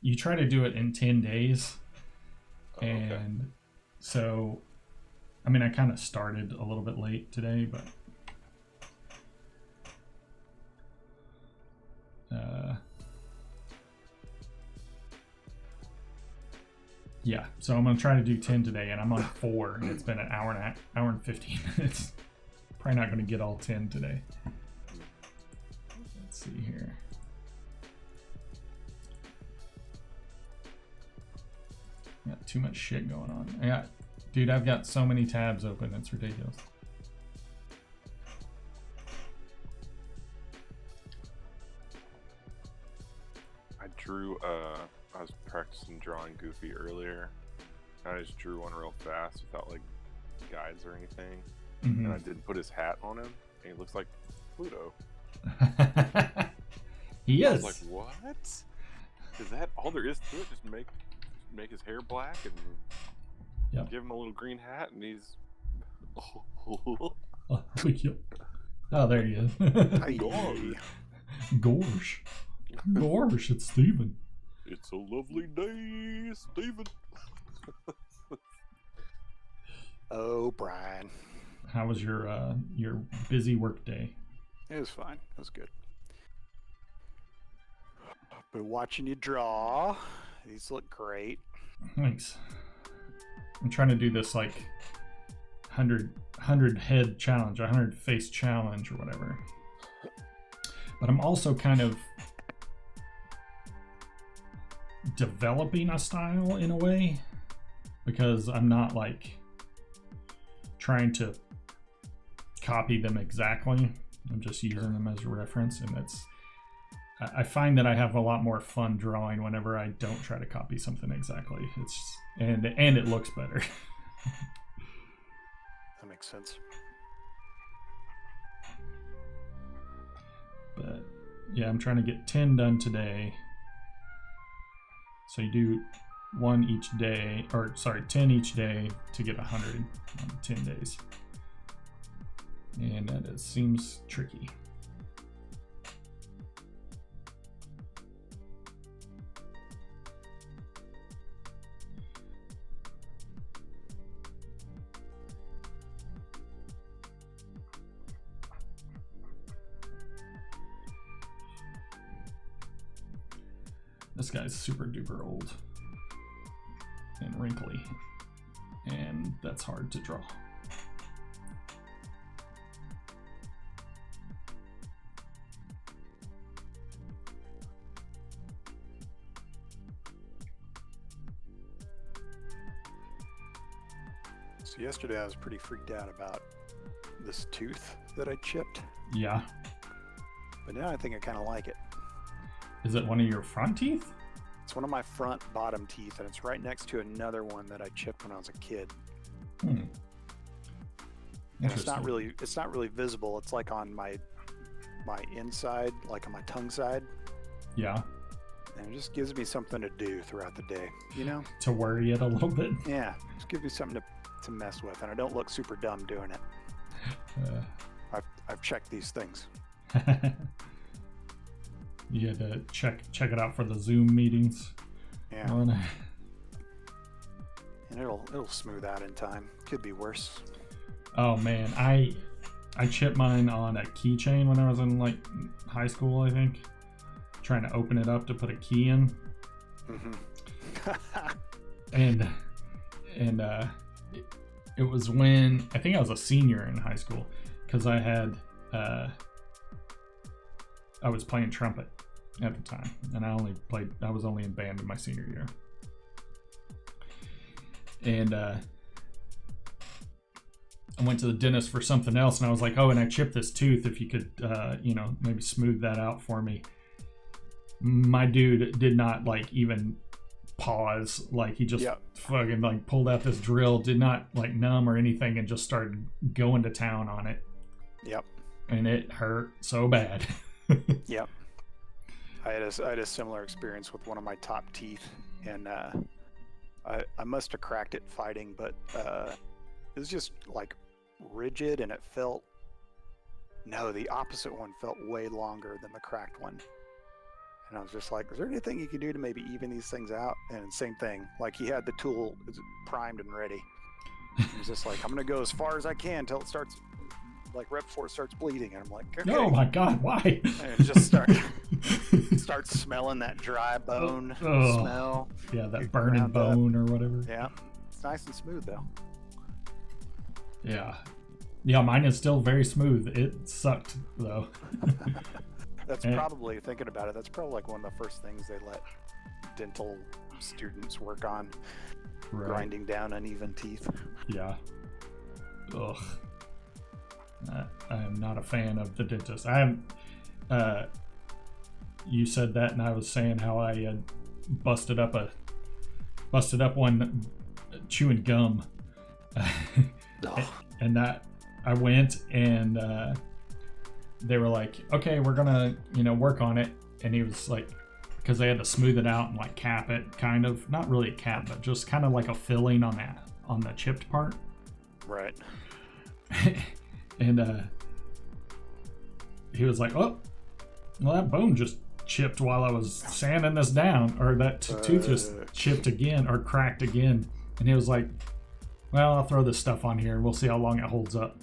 You try to do it in 10 days. Oh, okay. And so, I mean, I kind of started a little bit late today, but yeah, so I'm gonna try to do 10 today, and I'm on 4, and it's been an hour and 15 minutes. Probably not gonna get all 10 today. Let's see here. Got too much shit going on. Dude, I've got so many tabs open, it's ridiculous. I was practicing drawing Goofy earlier. I just drew one real fast without like guides or anything. Mm-hmm. And I didn't put his hat on him, and he looks like Pluto. He is. I was like, what? Is that all there is to it? Just make his hair black and give him a little green hat, and he's... Oh, there he is. Gorsh. Gorsh, it's Steven. It's a lovely day, Steven. Oh, Brian. How was your busy work day? It was fine. It was good. Been watching you draw. These look great. Thanks. I'm trying to do this like 100 head challenge, 100 face challenge or whatever. But I'm also kind of developing a style in a way, because I'm not like trying to copy them exactly. I'm just using them as a reference, and I find that I have a lot more fun drawing whenever I don't try to copy something exactly. And it looks better. That makes sense. But yeah, I'm trying to get 10 done today. So you do 1 each day, or sorry, 10 each day to get 100 in 10 days. And that seems tricky. This guy's super duper old and wrinkly, and that's hard to draw. So yesterday I was pretty freaked out about this tooth that I chipped. Yeah. But now I think I kind of like it. Is it one of your front teeth? It's one of my front bottom teeth, and it's right next to another one that I chipped when I was a kid. And it's not really visible. It's like on my inside, like on my tongue side. Yeah. And it just gives me something to do throughout the day, you know? To worry it a little bit. Yeah, just gives me something to mess with, and I don't look super dumb doing it. I've checked these things. You had to check it out for the Zoom meetings. Yeah. And it'll smooth out in time. Could be worse. Oh man, I chipped mine on a keychain when I was in like high school, I think. Trying to open it up to put a key in. Mm-hmm. and it was when I think I was a senior in high school, because I had I was playing trumpet at the time, and I was only in band in my senior year. And I went to the dentist for something else, and I was like, oh, and I chipped this tooth. If you could, maybe smooth that out for me. My dude did not like even pause. Like he just fucking like pulled out this drill, did not like numb or anything, and just started going to town on it. Yep. And it hurt so bad. Yep. I had a similar experience with one of my top teeth, and I must have cracked it fighting, but it was just like rigid, and it felt, no, the opposite one felt way longer than the cracked one. And I was just like, is there anything you can do to maybe even these things out? And same thing, like he had the tool primed and ready. He was just like, I'm gonna go as far as I can until it starts, like right before it starts bleeding. And I'm like, okay. Oh my God, why? And it just start smelling that dry bone smell. Yeah, that burning bone or whatever. Yeah, it's nice and smooth though. Yeah, mine is still very smooth. It sucked though. That's probably, thinking about it, that's probably like one of the first things they let dental students work on, grinding down uneven teeth. Yeah. Ugh. I am not a fan of the dentist. I am. You said that, and I was saying how I had busted up one chewing gum. And that I went, and they were like, okay, we're gonna work on it. And he was like, because they had to smooth it out and like cap it, kind of, not really a cap, but just kind of like a filling on the chipped part. Right. And he was like, oh, well, that bone just chipped while I was sanding this down, or that tooth just chipped again or cracked again. And he was like, well, I'll throw this stuff on here and we'll see how long it holds up.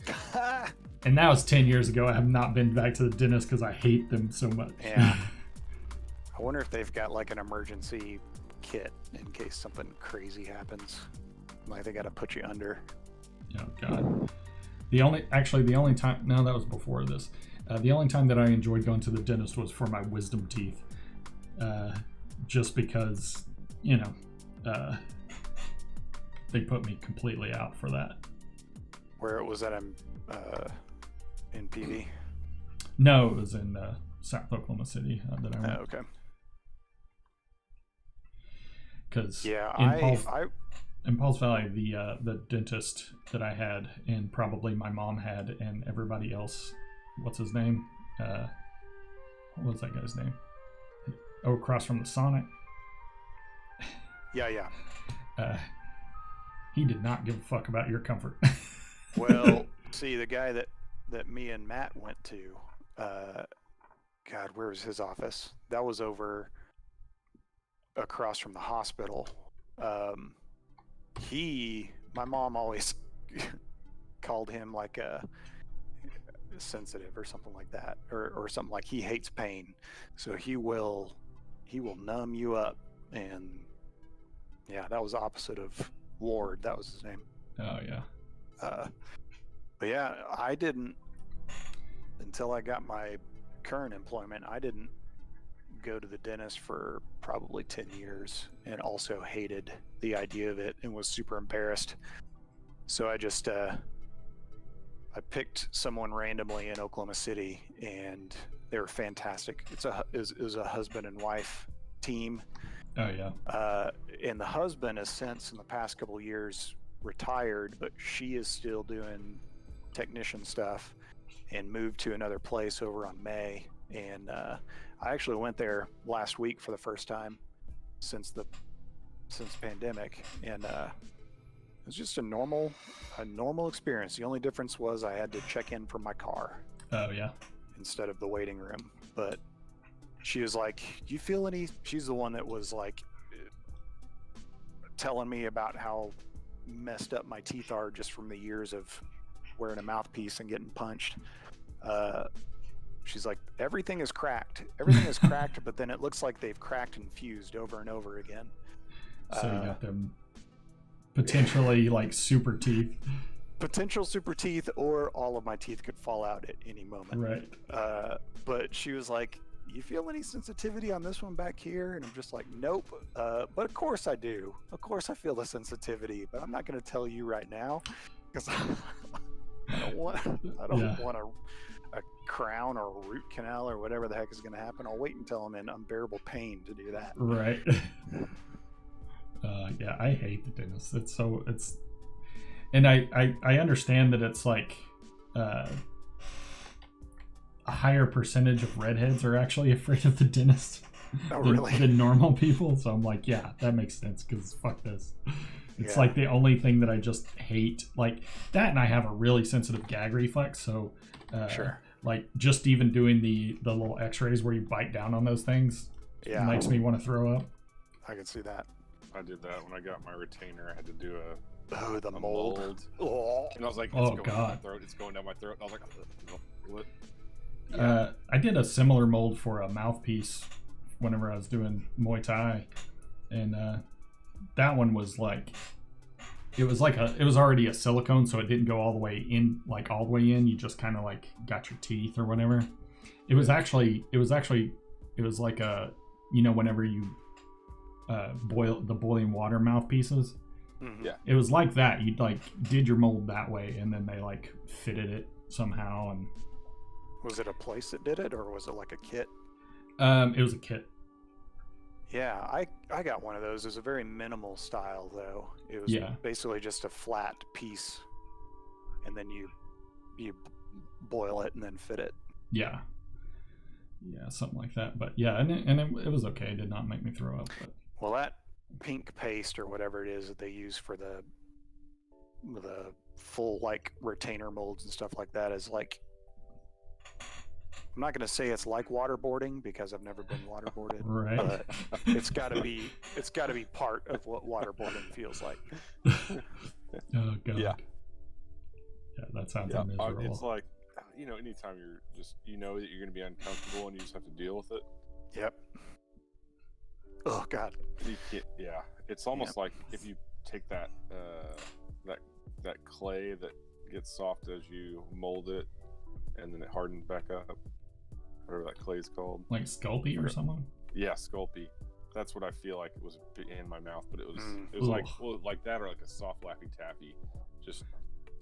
And that was 10 years ago. I have not been back to the dentist because I hate them so much. Yeah. I wonder if they've got like an emergency kit in case something crazy happens. Like they got to put you under. Oh God. The only time, no, that was before this. The only time that I enjoyed going to the dentist was for my wisdom teeth. Just because, they put me completely out for that. Where it was that in PD? No, it was in South Oklahoma City that I went. Oh, okay. Because yeah, in Pauls Valley, the dentist that I had, and probably my mom had, and everybody else, what's his name? What was that guy's name? Oh, across from the Sonic. Yeah. He did not give a fuck about your comfort. Well, see, the guy that me and Matt went to, God, where was his office? That was over across from the hospital. My mom always called him like a sensitive or something like that, or something like he hates pain, so he will numb you up. And yeah, that was opposite of Ward. That was his name. Oh yeah. But yeah, I didn't, until I got my current employment, I didn't go to the dentist for probably 10 years, and also hated the idea of it and was super embarrassed. So I just I picked someone randomly in Oklahoma City, and they were fantastic. It was a husband and wife team. Oh yeah. And the husband has since, in the past couple of years, retired, but she is still doing technician stuff and moved to another place over on May. And I actually went there last week for the first time since pandemic, and it was just a normal experience. The only difference was I had to check in from my car. Oh yeah. Instead of the waiting room. But she was like, do you feel any, she's the one that was like telling me about how messed up my teeth are just from the years of wearing a mouthpiece and getting punched. She's like, everything is cracked, but then it looks like they've cracked and fused over and over again. So you got them potentially like super teeth. Potential super teeth, or all of my teeth could fall out at any moment. Right. But she was like, you feel any sensitivity on this one back here? And I'm just like, nope. But of course I do. Of course I feel the sensitivity, but I'm not going to tell you right now. don't want Yeah. a crown or a root canal or whatever the heck is going to happen. I'll wait until I'm in unbearable pain to do that. Right. Yeah, I hate the dentist. And I understand that it's like a higher percentage of redheads are actually afraid of the dentist Oh, really? than normal people. So I'm like, yeah, that makes sense because fuck this. It's Yeah. like the only thing that I just hate. Like that, and I have a really sensitive gag reflex. So, Sure. like just even doing the little X-rays where you bite down on those things Yeah. makes me want to throw up. I can see that. I did that when I got my retainer. I had to do Oh, the a mold. Oh. and I was like, it's Oh, going down my God. throat. It's going down my throat. And I was like, what? I did a similar mold for a mouthpiece whenever I was doing Muay Thai, and that one was like, it was already a silicone, so it didn't go all the way in, like all the way in. You just kind of like got your teeth or whatever. It was like a, whenever you boil the boiling water mouthpieces. Mhm. Yeah. It was like that. You like did your mold that way, and then they like fitted it somehow, and Was it a place that did it, or was it like a kit? it was a kit. Yeah, I got one of those. It was a very minimal style, though. It was Yeah. basically just a flat piece, and then you boil it and then fit it. Yeah, something like that. But yeah, and it was okay. It did not make me throw up. But Well, that pink paste or whatever it is that they use for the full like retainer molds and stuff like that is like, I'm not going to say it's like waterboarding because I've never been waterboarded, right. but it's got to be part of what waterboarding feels like. Oh god. Yeah. Yeah, that sounds Yeah, miserable. it's like, anytime you're just, that you're going to be uncomfortable and you just have to deal with it. Yep. Oh god. You can't, yeah, it's almost like if you take that that clay that gets soft as you mold it, and then it hardens back up. Whatever that clay is called. Like Sculpey or something. Yeah, Sculpey. That's what I feel like it was in my mouth, but it was Ooh. like that or like a soft Laffy Taffy. Just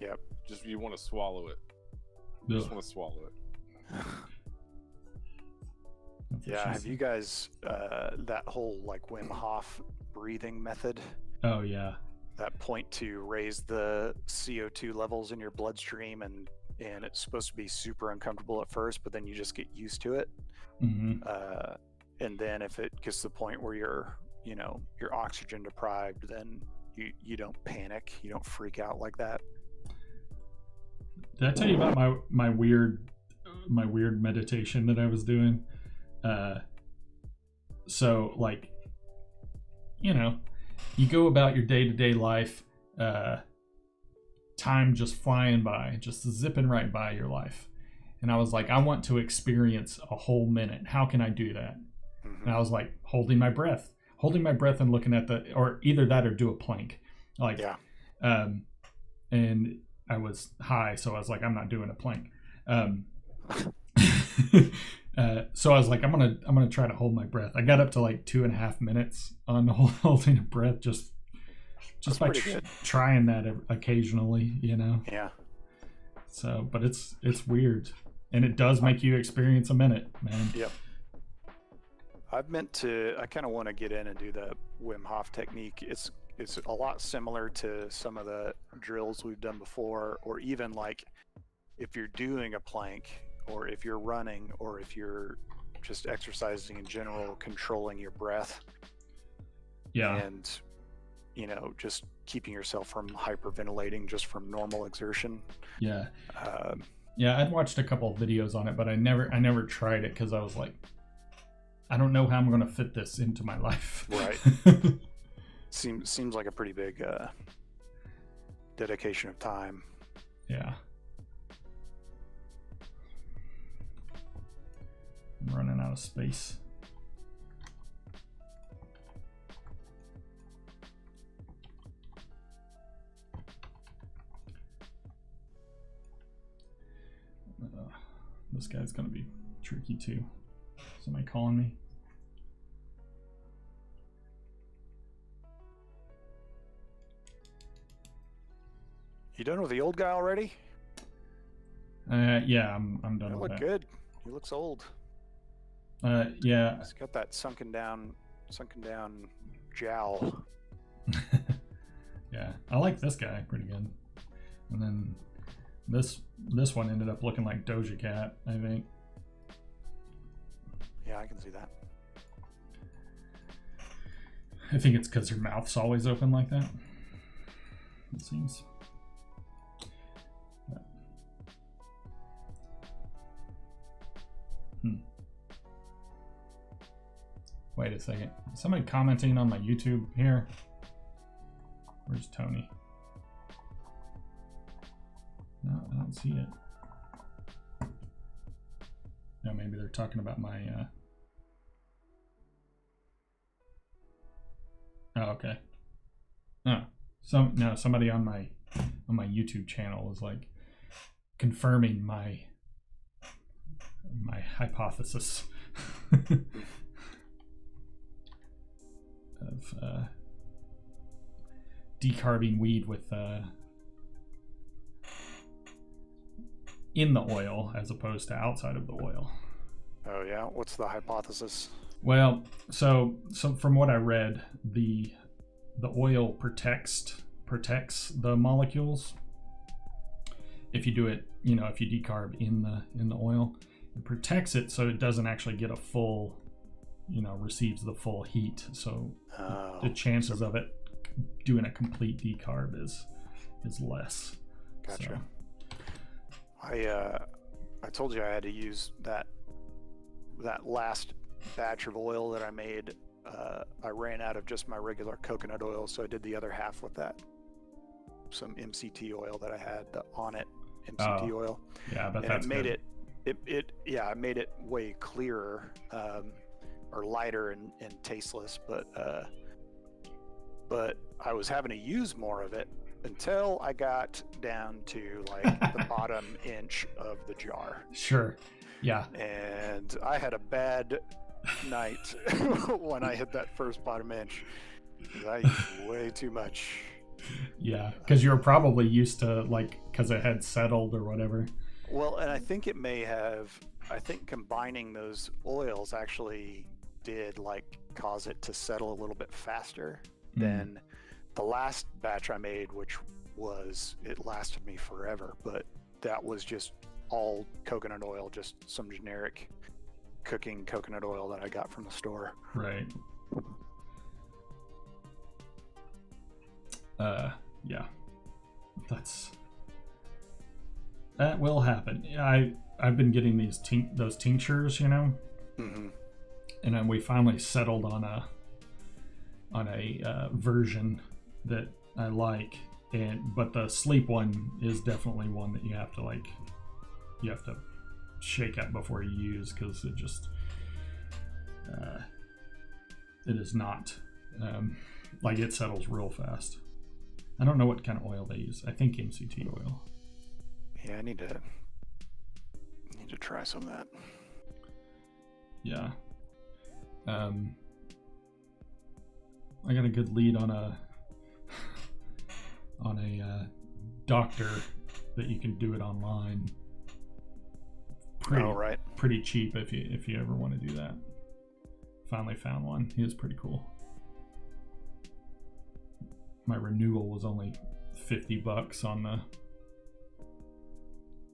Yep. just you want to swallow it. You just Ugh. want to swallow it. Yeah. Have you guys that whole like Wim Hof breathing method? Oh yeah. That point to raise the CO2 levels in your bloodstream, and it's supposed to be super uncomfortable at first, but then you just get used to it. Hmm. And then if it gets to the point where you're oxygen deprived, then you don't panic, you don't freak out like that. Did I tell you about my weird meditation that I was doing? So like, you go about your day-to-day life, time just flying by, just zipping right by your life. And I was like, I want to experience a whole minute. How can I do that? Mhm. And I was like, holding my breath and looking at or either that or do a plank. Like, Yeah. And I was high, so I was like, I'm not doing a plank. So I was like, I'm gonna try to hold my breath. I got up to like 2.5 minutes on holding a breath, just That's by pretty good. trying that occasionally, Yeah. So, but it's weird, and it does make you experience a minute, man. Yep. I kind of want to get in and do the Wim Hof technique. It's a lot similar to some of the drills we've done before, or even like if you're doing a plank, or if you're running, or if you're just exercising in general, controlling your breath. Yeah. And just keeping yourself from hyperventilating just from normal exertion. Yeah. Um, Yeah, I'd watched a couple of videos on it, but I never tried it because I was like, I don't know how I'm going to fit this into my life. Right. Seems like a pretty big dedication of time. Yeah. I'm running out of space. This guy's gonna be tricky too. Somebody calling me? You done with the old guy already? Yeah, I'm done That with look that. good. He looks old. Yeah. He's got that sunken down jowl. Yeah, I like this guy pretty good. And then this one ended up looking like Doja Cat, I think. Yeah, I can see that. I think it's because her mouth's always open like that. It seems. But, Wait a second. Is somebody commenting on my YouTube here? Where's Tony? No, I don't see it. No, maybe they're talking about my. Oh, okay. Oh, somebody on my YouTube channel is like confirming my hypothesis of decarbing weed with in the oil as opposed to outside of the oil. Oh yeah, what's the hypothesis? Well, so from what I read, the oil protects the molecules. If you do it, if you decarb in the oil, it protects it so it doesn't actually get a full, receives the full heat. So the chances of it doing a complete decarb is less. Gotcha. So, I told you I had to use that last batch of oil that I made. I ran out of just my regular coconut oil, so I did the other half with some MCT oil that I had, the Onnit MCT oil. Yeah, but and that's it made good. it made it way clearer, or lighter and tasteless. But I was having to use more of it until I got down to like the bottom inch of the jar. Sure. Yeah. And I had a bad night when I hit that first bottom inch. I used way too much. Yeah, because you were probably used to because it had settled or whatever. Well, and I think it may have. I think combining those oils actually did cause it to settle a little bit faster than the last batch I made, which it lasted me forever. But that was just all coconut oil, just some generic cooking coconut oil that I got from the store. Right. Yeah. That will happen. I've been getting those tinctures, Mm-hmm. And then we finally settled on a version that I like, but the sleep one is definitely one that you have to shake up before you use, because it just it is not it settles real fast. I don't know what kind of oil they use. I think MCT oil. Yeah, I need to try some of that. Yeah. I got a good lead on a doctor that you can do it online. Pretty cheap if you ever want to do that. Finally found one. He was pretty cool. My renewal was only $50 on the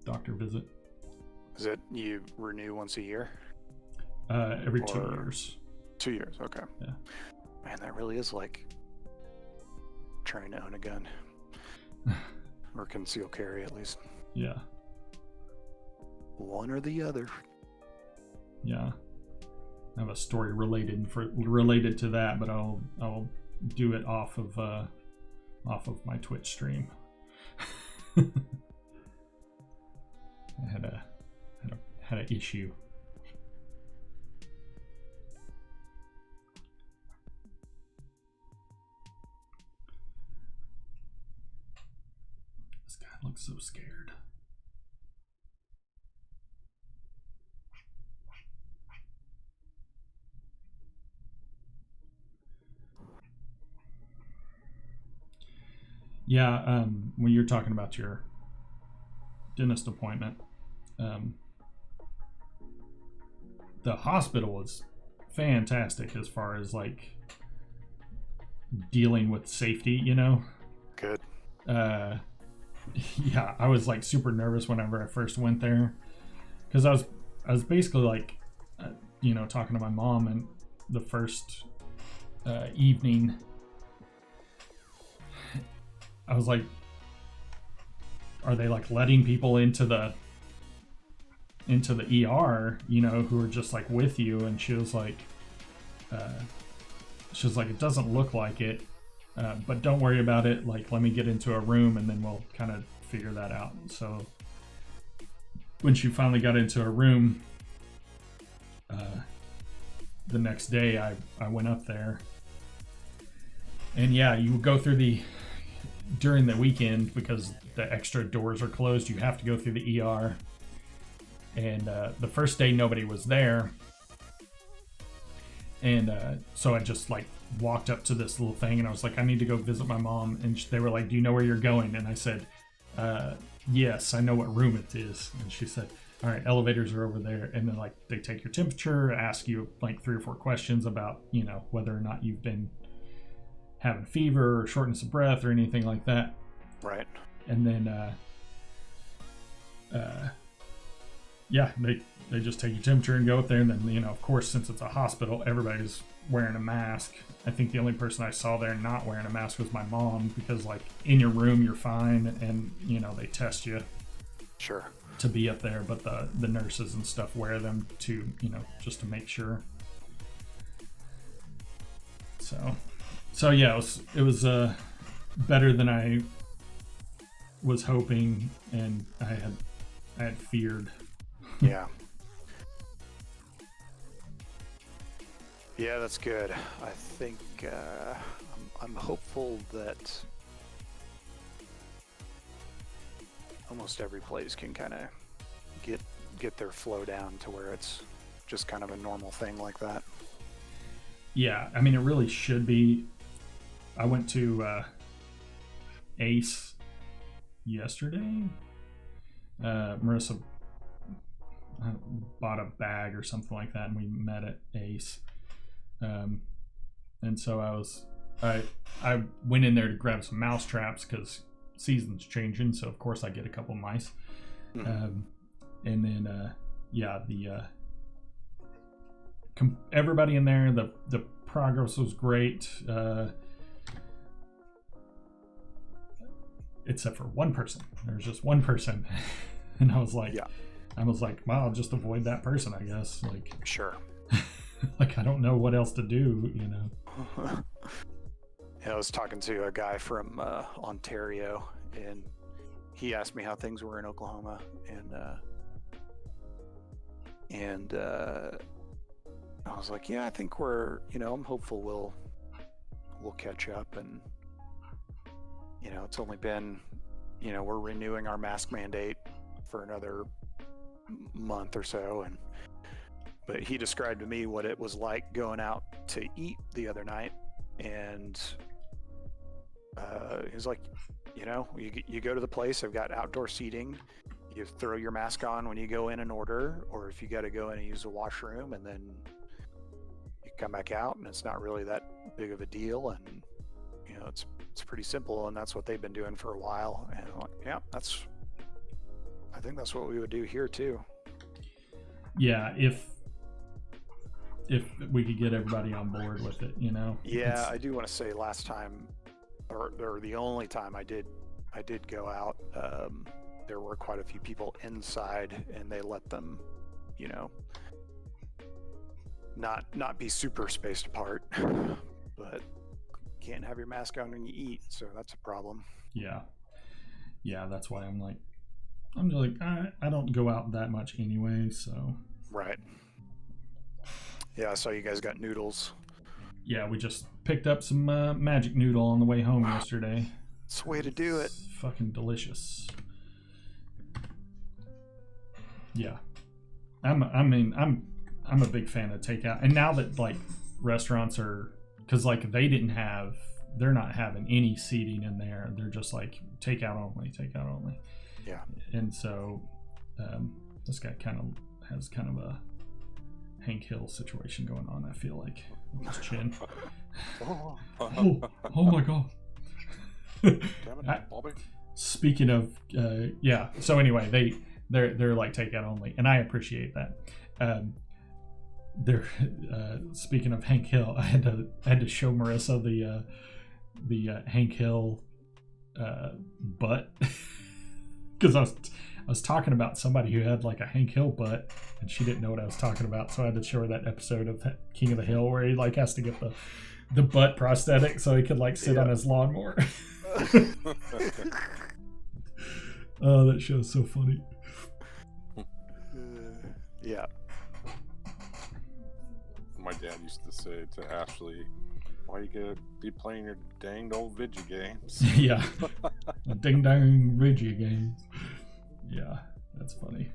doctor visit. Is it you renew once a year? Every 2 years. 2 years, okay. Yeah. Man, that really is like trying to own a gun. Or conceal carry, at least. Yeah. One or the other. Yeah. I have a story related to that, but I'll do it off of my Twitch stream. I had an issue. This guy looks so scared. Yeah, when you're talking about your dentist appointment, the hospital was fantastic as far as like dealing with safety, you know. Good. Yeah, I was like super nervous whenever I first went there, because I was basically like, you know, talking to my mom, and the first evening, I was like, are they like letting people into the ER, you know, who are just like with you? And she was like, it doesn't look like it, but don't worry about it. Like, let me get into a room and then we'll kind of figure that out. So when she finally got into a room, the next day I went up there, and yeah, you go through during the weekend, because the extra doors are closed, you have to go through the ER. And the first day nobody was there, and so I just like walked up to this little thing, and I was like, I need to go visit my mom. And they were like, do you know where you're going? And I said, yes, I know what room it is. And she said, all right, elevators are over there. And then like they take your temperature, ask you like 3 or 4 questions about, you know, whether or not you've been having fever or shortness of breath or anything like that. Right. And then yeah, they just take your temperature and go up there. And then, you know, of course, since it's a hospital, everybody's wearing a mask. I think the only person I saw there not wearing a mask was my mom, because like in your room you're fine, and you know, they test you Sure. to be up there, but the nurses and stuff wear them to, you know, just to make sure. So yeah, it was better than I was hoping, and I had feared. Yeah. Yeah, that's good. I think I'm hopeful that almost every place can kind of get their flow down to where it's just kind of a normal thing like that. Yeah, I mean, it really should be. I went to Ace yesterday. Marissa bought a bag or something like that, and we met at Ace. And so I went in there to grab some mouse traps, because season's changing, so of course I get a couple mice. And then yeah, everybody in there, the progress was great, except for one person. There was just one person, and I was like, well, I'll just avoid that person, I guess. Like, Sure. like, I don't know what else to do, you know. Yeah, I was talking to a guy from Ontario, and he asked me how things were in Oklahoma, and I was like, yeah, I think we're, you know, I'm hopeful we'll catch up. And you know, it's only been, you know, we're renewing our mask mandate for another month or so, but he described to me what it was like going out to eat the other night, and he was like, you know, you go to the place, they've got outdoor seating, you throw your mask on when you go in and order, or if you got to go in and use the washroom, and then you come back out, and it's not really that big of a deal, and you know, it's pretty simple, and that's what they've been doing for a while. And I'm like, yeah, I think that's what we would do here too. Yeah, if we could get everybody on board with it, you know. Yeah, I do want to say last time, or the only time I did go out, there were quite a few people inside, and they let them, you know, not be super spaced apart, but can't have your mask on when you eat, so that's a problem. Yeah, that's why I'm just like, I don't go out that much anyway, so. Right. Yeah, I saw you guys got noodles. Yeah, we just picked up some magic noodle on the way home yesterday. It's the way to do it. It's fucking delicious. Yeah, I'm a big fan of takeout, and now that like restaurants are, because like they're not having any seating in there. They're just like takeout only. Yeah. And so This guy has kind of a Hank Hill situation going on, I feel like, with his chin. Oh my god. Damn it, Bobby. Speaking of, yeah. So anyway, they're like takeout only, and I appreciate that. They're speaking of Hank Hill, I had to show Marissa the Hank Hill butt because I was talking about somebody who had like a Hank Hill butt, and she didn't know what I was talking about, so I had to show her that episode of King of the Hill where he like has to get the butt prosthetic so he could like sit on his lawnmower. Oh, that show's so funny. Yeah. My dad used to say to Ashley, "Why you gotta be playing your danged old video games?" Yeah. Ding dang video games. Yeah, that's funny.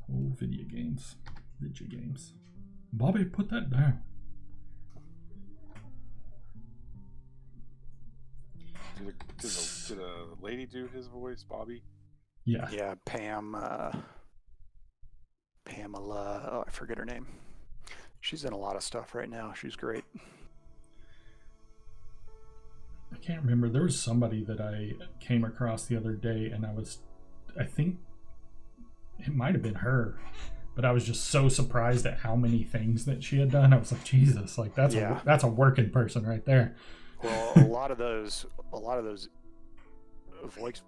Old video games. Video games. Bobby, put that down. Did a lady do his voice, Bobby? Yeah. Yeah, Pamela. Oh, I forget her name. She's in a lot of stuff right now. She's great. I can't remember. There was somebody that I came across the other day, and I think it might have been her, but I was just so surprised at how many things that she had done. I was like, Jesus, like that's a working person right there. Well, a lot of those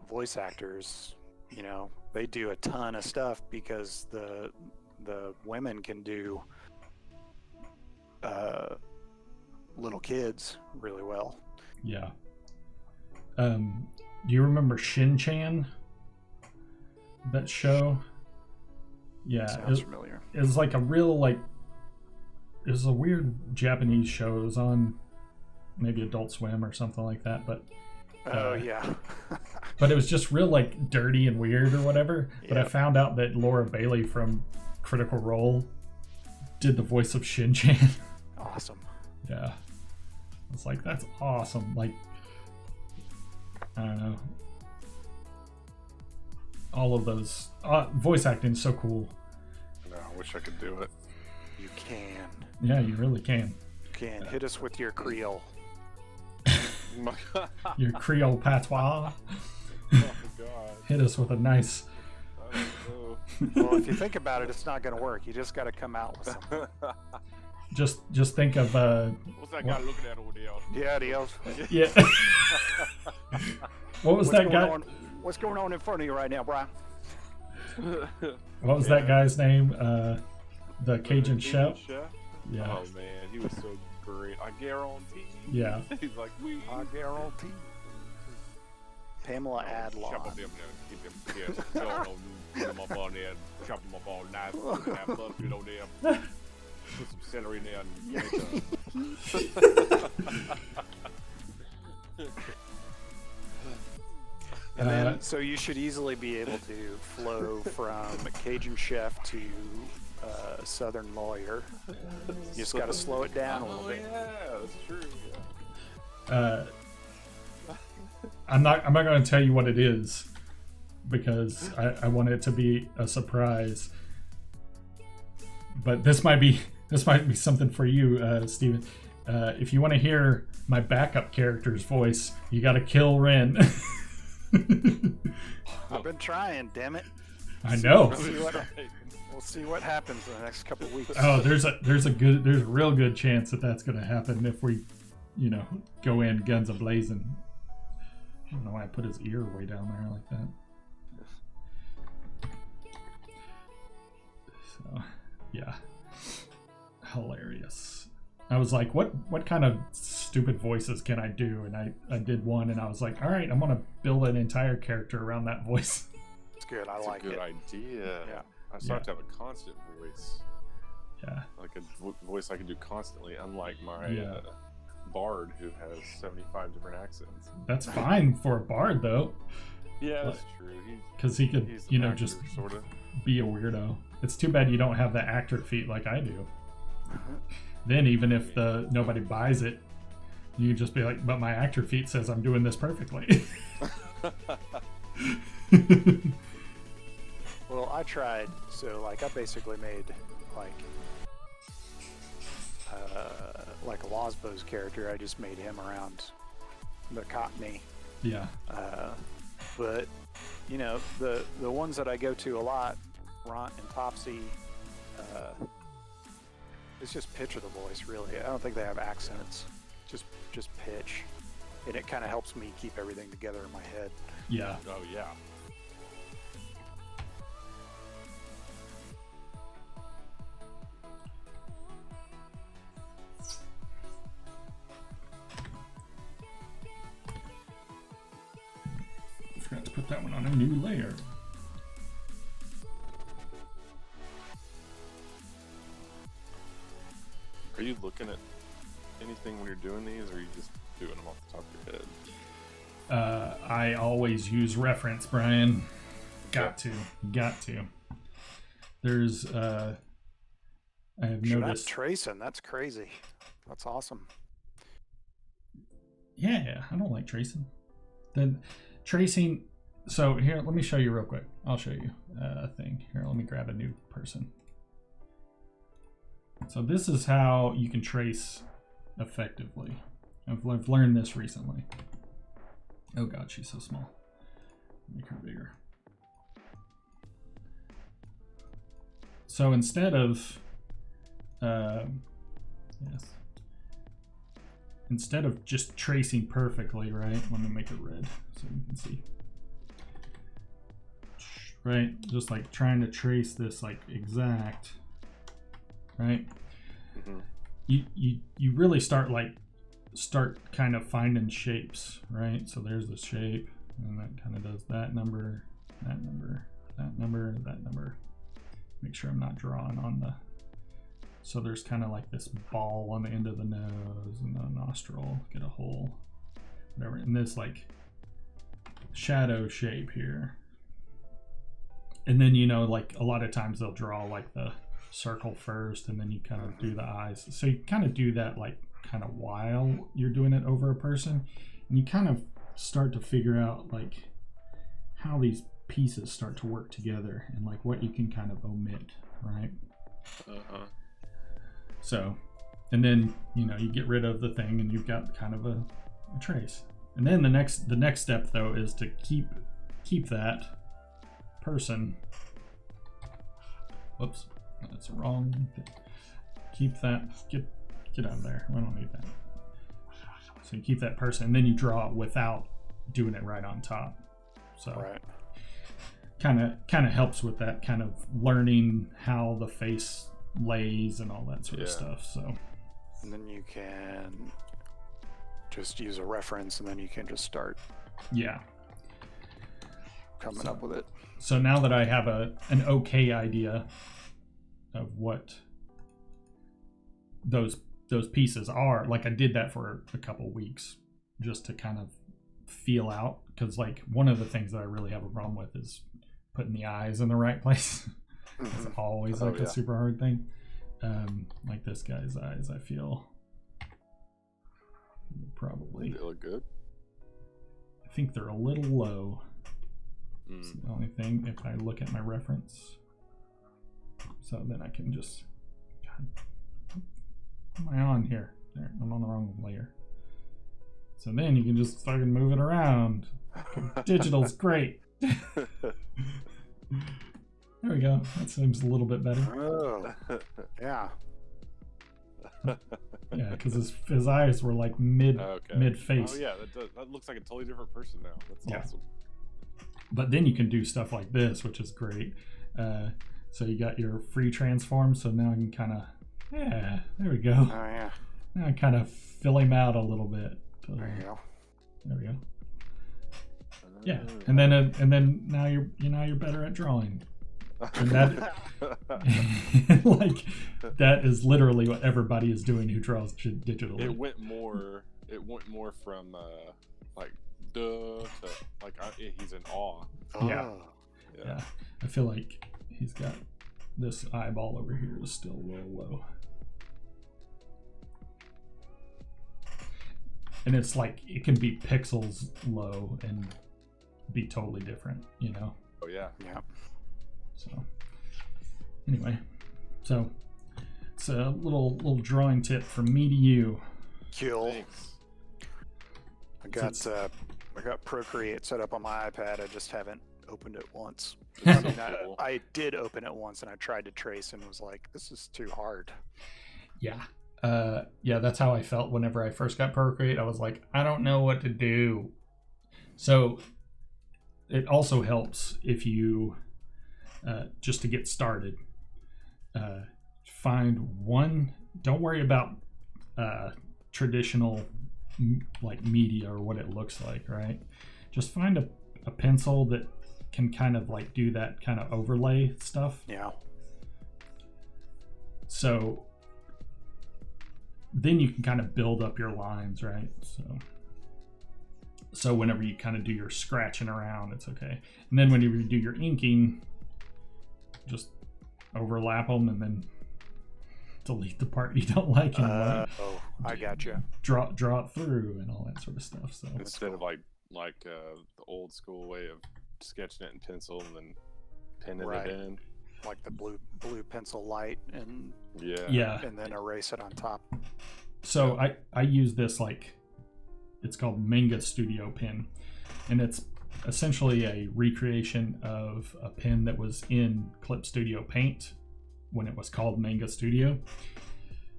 voice actors, you know, they do a ton of stuff because the women can do little kids really well. Yeah. Do you remember Shin-Chan? That show? Yeah. Sounds familiar. It was like a real it was a weird Japanese show. It was on maybe Adult Swim or something like that, but yeah. but it was just real like dirty and weird or whatever. Yeah. But I found out that Laura Bailey from Critical Role did the voice of Shin-Chan. Awesome. Yeah. It's like, that's awesome. Like, I don't know. All of those voice acting is so cool. No, I wish I could do it. You can. Yeah, you really can. You can. Hit us with your Creole. Your Creole patois. Oh God. Hit us with a nice. I don't know. Well, if you think about it, it's not going to work. You just got to come out with something. Just think of What's that guy looking at over there? Yeah, the elf. Yeah. What's that guy? What's going on in front of you right now, Brian? What was that guy's name? The Cajun chef. Yeah. Oh man, he was so great. I guarantee. Yeah. He's like, I guarantee. Pamela Adlon. Chop up them there, keep them kids going on, put them up on there, chop them up all nice, have love it on there. Put some celery in there and make And then, so you should easily be able to flow from Cajun chef to Southern lawyer. You just got to slow it down a little bit. Yeah, that's true. Yeah. I'm not going to tell you what it is because I want it to be a surprise. But this might be something for you, Steven. If you want to hear my backup character's voice, you got to kill Ren. I've been trying, damn it. I know. We'll see what happens in the next couple of weeks. Oh, there's a real good chance that that's going to happen if we, go in guns a-blazing. I don't know why I put his ear way down there like that. So, yeah. Hilarious. I was like, what kind of stupid voices can I do? And I did one, and I was like, all right, I'm gonna build an entire character around that voice. It's good. I like it. Good idea. Yeah. I start to have a constant voice. Yeah. Like a voice I can do constantly, unlike my bard who has 75 different accents. That's fine for a bard, though. Yeah, that's true. Because he could, actor, just sort of be a weirdo. It's too bad you don't have the actor feat like I do. Then even if nobody buys it, you just be like, but my actor feat says I'm doing this perfectly. Well, I tried. So, like, I basically made like a Losbo's character. I just made him around the Cockney. Yeah. But you know, the ones that I go to a lot, Ront and Topsy, it's just pitch of the voice. Really, I don't think they have accents. Just pitch, and it kind of helps me keep everything together in my head. Yeah. Oh yeah. Forgot to put that one on a new layer. Are you looking at anything when you're doing these, or are you just doing them off the top of your head? I always use reference, Brian. Got to. There's I have noticed. Tracing, that's crazy. That's awesome. Yeah, I don't like tracing. Then tracing. So here, let me show you real quick. I'll show you a thing. Here, let me grab a new person. So this is how you can trace effectively. I've learned this recently. Oh God, she's so small. Make her bigger. So instead of, instead of just tracing perfectly, right? Let me make it red so you can see. Right, just like trying to trace this like exact, right? Mm-hmm. You really start kind of finding shapes, right? So there's the shape, and that kind of does that number, that number, that number, that number. Make sure I'm not drawing on the. So there's kind of like this ball on the end of the nose and the nostril. Get a hole, whatever. And this like shadow shape here. And then, you know, like a lot of times they'll draw like the circle first, and then you kind of do the eyes. So you kind of do that like kind of while you're doing it over a person, and you kind of start to figure out like how these pieces start to work together and like what you can kind of omit, right? So, and then, you know, you get rid of the thing and you've got kind of a trace. And then the next step though is to keep that person. Whoops, that's the wrong thing. Keep that, get out of there. We don't need that. So you keep that person, and then you draw it without doing it right on top. So right. Kind of helps with that kind of learning how the face lays and all that sort of stuff. So, and then you can just use a reference, and then you can just start. Yeah. Coming up with it. So now that I have an okay idea of what those pieces are, like I did that for a couple weeks just to kind of feel out, because like one of the things that I really have a problem with is putting the eyes in the right place. It's always like a super hard thing. Like this guy's eyes, I feel probably. They look good. I think they're a little low. It's the only thing if I look at my reference. So then I can just, God, what am I on here? There, I'm on the wrong layer. So then you can just fucking move it around. Digital's great. There we go. That seems a little bit better. Oh, yeah. Yeah, because his eyes were like mid face. Oh yeah, that looks like a totally different person now. That's awesome. But then you can do stuff like this, which is great. So you got your free transform. So now I can kind of, there we go. Oh yeah. Now I kind of fill him out a little bit. There you go. There we go. Yeah, and then now you're better at drawing. And that, like, that is literally what everybody is doing who draws digitally. It went more from like duh to like he's in awe. Yeah. Yeah. I feel like he's got this eyeball over here is still a little low. And it's like it can be pixels low and be totally different, you know? Oh yeah. Yeah. So anyway, so it's a little drawing tip from me to you. Kill. Thanks. I got Procreate set up on my iPad. I just haven't opened it once. It's I so mean, cool. I did open it once, and I tried to trace, and was like, "This is too hard." Yeah. Yeah, that's how I felt whenever I first got Procreate. I was like, I don't know what to do. So it also helps if you, just to get started, find one, don't worry about traditional like media or what it looks like, right? Just find a pencil that can kind of like do that kind of overlay stuff. Yeah. So then you can kind of build up your lines, right? So whenever you kind of do your scratching around, it's okay. And then when you do your inking, just overlap them and then delete the part you don't like anymore. Oh, I gotcha. Draw it through and all that sort of stuff. So Instead of like the old school way of sketching it in pencil and then pinning Right. it in. Like the blue pencil light, and yeah. and then erase it on top. So I use this, like, it's called Manga Studio pen, and it's essentially a recreation of a pen that was in Clip Studio Paint when it was called Manga Studio.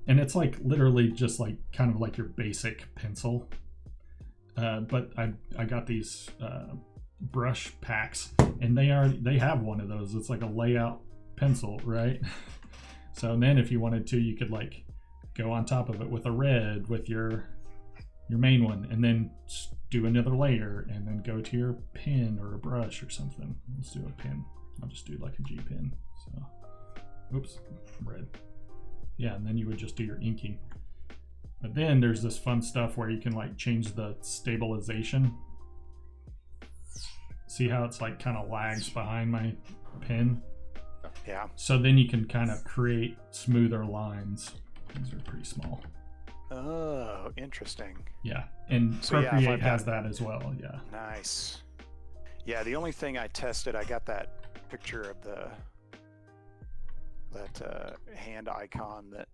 And it's like literally just like kind of like your basic pencil. But I got these brush packs, and they have one of those. It's like a layout pencil, right? So then if you wanted to, you could like go on top of it with a red with your main one, and then do another layer, and then go to your pen or a brush or something. Let's do a pen. I'll just do like a G pen. So, oops, red. Yeah, and then you would just do your inking. But then there's this fun stuff where you can like change the stabilization. See how it's like kind of lags behind my pen? Yeah. So then you can kind of create smoother lines. These are pretty small. Oh, interesting. Yeah, and So, yeah, if Procreate I've has got- that as well. Yeah. Nice. Yeah, the only thing I tested, I got that picture of that hand icon that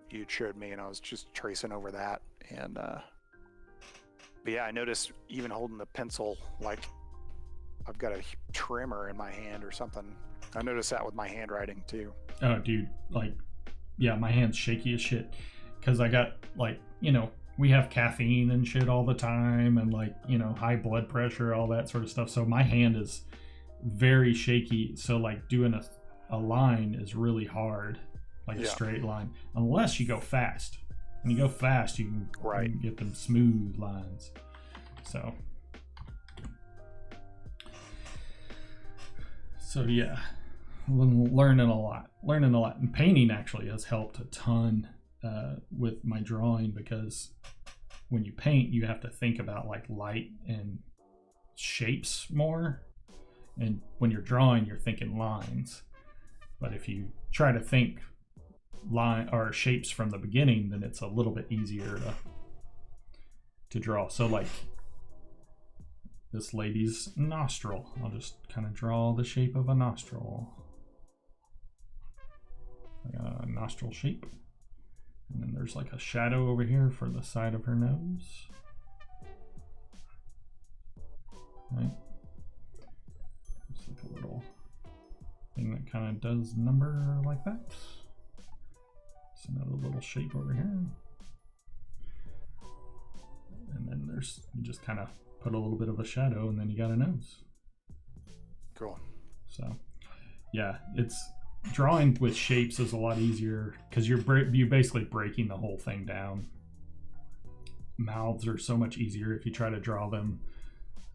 you showed me, and I was just tracing over that, and but yeah, I noticed even holding the pencil, like I've got a trimmer in my hand or something. I noticed that with my handwriting too. Oh, dude, like, yeah, my hand's shaky as shit because I got like, we have caffeine and shit all the time, and like, high blood pressure, all that sort of stuff. So my hand is very shaky. So like doing a line is really hard, like a Yeah. straight line, unless you go fast. When you go fast, you can, Right. you can get them smooth lines. So yeah, learning a lot, and painting actually has helped a ton with my drawing, because when you paint, you have to think about like light and shapes more, and when you're drawing, you're thinking lines. But if you try to think line or shapes from the beginning, then it's a little bit easier to draw. So like this lady's nostril, I'll just kind of draw the shape of a nostril, like a nostril shape, and then there's like a shadow over here for the side of her nose, right? Just like a little thing that kind of does number like that. It's another little shape over here, and then you just kind of put a little bit of a shadow, and then you got a nose. Cool. So yeah, it's drawing with shapes is a lot easier because you're basically breaking the whole thing down. Mouths are so much easier if you try to draw them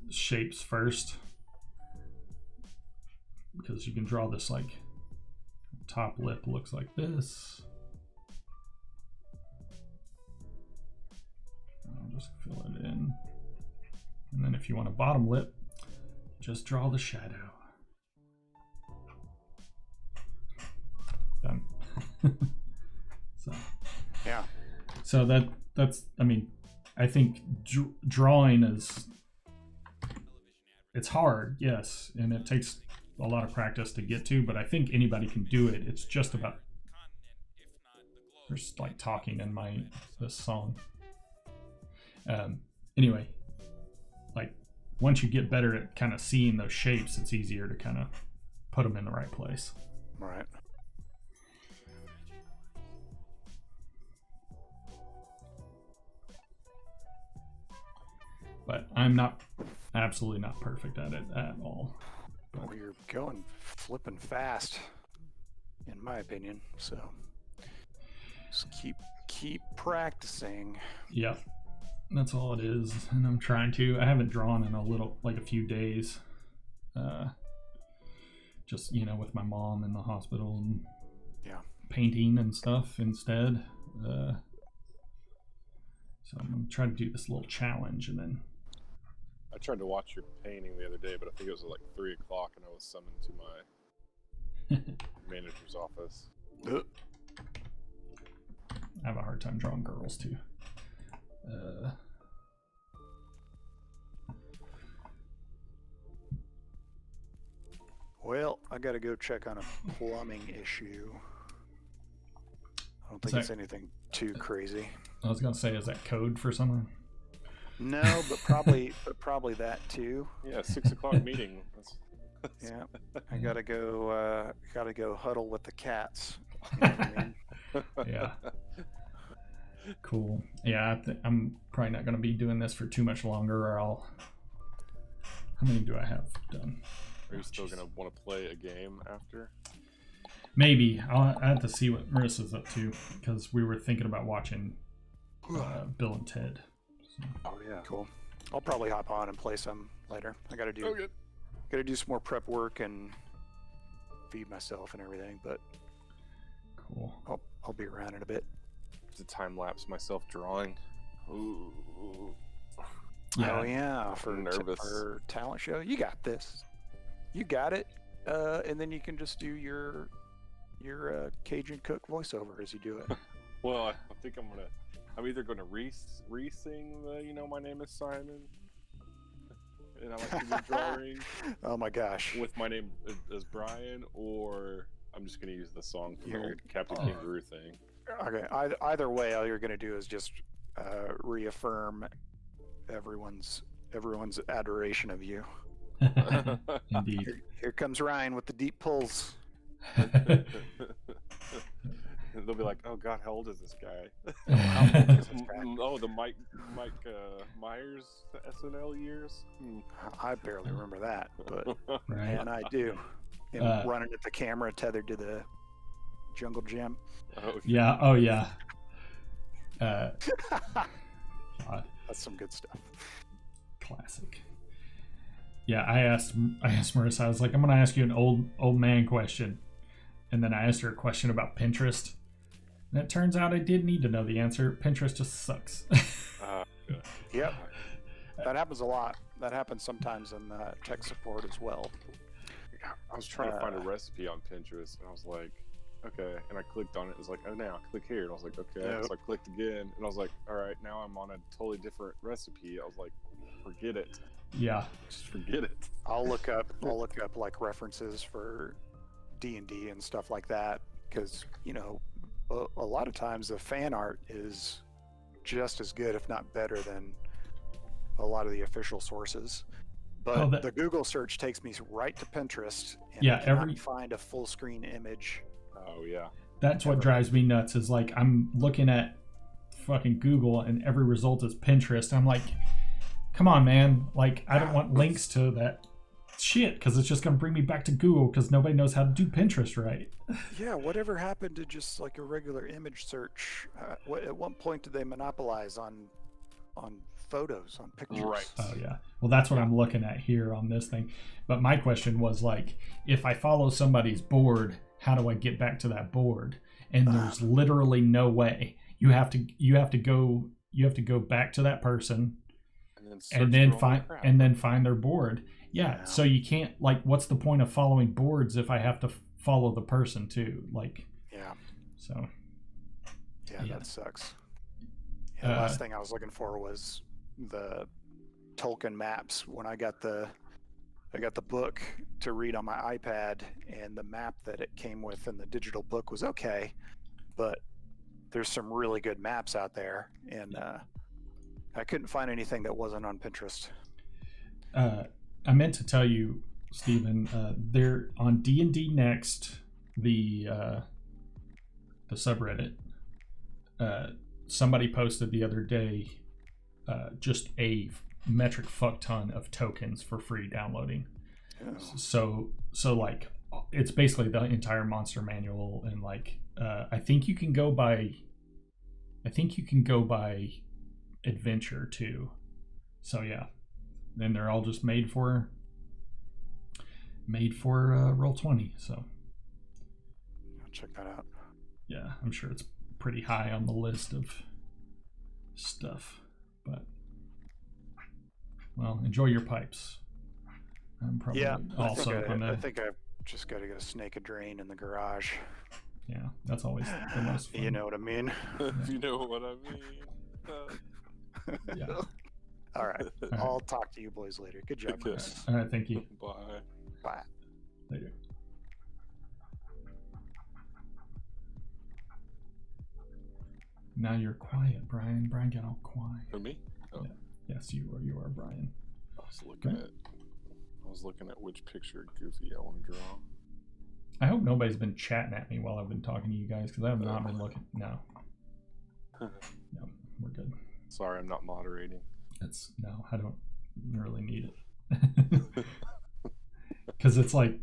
shapes first, because you can draw this like top lip looks like this. I'll just fill it in. And then if you want a bottom lip, just draw the shadow. Done. So Yeah. So that's I mean, I think drawing is it's hard, yes, and it takes a lot of practice to get to, but I think anybody can do it. It's just about, there's like talking in this song. Anyway, like once you get better at kind of seeing those shapes, it's easier to kind of put them in the right place. Right. But I'm absolutely not perfect at it at all. Well, you're going flipping fast, in my opinion. So just keep practicing. Yep, that's all it is. And I'm trying to. I haven't drawn in a few days. Just with my mom in the hospital and painting and stuff instead. So I'm gonna try to do this little challenge, and then I tried to watch your painting the other day, but I think it was at like 3 o'clock, and I was summoned to my manager's office. I have a hard time drawing girls too. Well, I gotta go check on a plumbing issue. I don't think it's anything too crazy. I was gonna say, is that code for someone? No, but probably that too. Yeah, 6 o'clock meeting. Yeah, I gotta go huddle with the cats. You know what I mean? Yeah. Cool. Yeah, I'm probably not gonna be doing this for too much longer, or I'll. How many do I have done? Are you still gonna want to play a game after? Maybe. I have to see what Marissa's up to, because we were thinking about watching Bill and Ted. So. Oh yeah, cool. I'll probably hop on and play some later. I gotta do some more prep work and feed myself and everything, but cool. I'll be around in a bit. To time lapse myself drawing. Ooh. Yeah. Oh yeah, for talent show, you got this. You got it. And then you can just do your Cajun cook voiceover as you do it. Well, I think I'm either gonna re-sing the my name is Simon, and I like to do drawing. Oh my gosh. With my name as Brian, or I'm just gonna use the song from the old Captain Kangaroo thing. Okay. Either way, all you're gonna do is just reaffirm everyone's adoration of you. Indeed. Here comes Ryan with the deep pulls. They'll be like, "Oh God, how old is this guy?" Oh, the Mike Myers SNL years. I barely remember that, but right. man, I do. Him running at the camera, tethered to the jungle gym. Oh yeah. Oh yeah. That's some good stuff. Classic. Yeah, I asked Marissa, I was like, I'm gonna ask you an old man question, and then I asked her a question about Pinterest, and it turns out I did need to know the answer. Pinterest just sucks. Yep, that happens a lot. That happens sometimes in tech support as well. I was trying to find a recipe on Pinterest, and I was like, okay, and I clicked on it. It was like, oh, now click here, and I was like, okay. Nope. So I clicked again, and I was like, all right, now I'm on a totally different recipe. I was like, forget it. Yeah, just forget it. I'll look up like references for D&D and stuff like that, because a lot of times the fan art is just as good, if not better, than a lot of the official sources. But the Google search takes me right to Pinterest, and I cannot find a full screen image. Oh yeah, that's what drives me nuts. Is like I'm looking at fucking Google, and every result is Pinterest. I'm like, come on, man. Like, I don't want links to that shit, because it's just going to bring me back to Google, because nobody knows how to do Pinterest right. Yeah, whatever happened to just like a regular image search? At one point did they monopolize on photos, on pictures? Right. Oh, yeah. Well, that's what I'm looking at here on this thing. But my question was, like, if I follow somebody's board, how do I get back to that board? And there's literally no way. You have to go back to that person, and then find their board. Yeah, so you can't, like, what's the point of following boards if I have to follow the person too? Like, yeah. So yeah. That sucks. Yeah, the last thing I was looking for was the Tolkien maps when I got the I got the book to read on my iPad, and the map that it came with in the digital book was okay, but there's some really good maps out there, and I couldn't find anything that wasn't on Pinterest. I meant to tell you, Stephen, they're on D&D Next, the subreddit. Somebody posted the other day just a metric fuck ton of tokens for free downloading. Oh. So like it's basically the entire monster manual, and like I think you can go by adventure too. So yeah, and they're all just made for Roll20. So I'll check that out. yeah, I'm sure it's pretty high on the list of stuff. But well, enjoy your pipes. I'm probably also I think I've just got to get a snake a drain in the garage. Yeah, that's always the most fun. You know what I mean? If you know what I mean. Yeah. All right. right. I'll talk to you boys later. Good job, Chris. All right, thank you. Bye. Bye. Later. Now you're quiet, Brian. Brian got all quiet. For me? Oh. Yeah. Yes, you are, Brian. I was looking at which picture of Goofy I want to draw. I hope nobody's been chatting at me while I've been talking to you guys, because I have not been looking. No, we're good. Sorry, I'm not moderating. No, I don't really need it. Because it's like,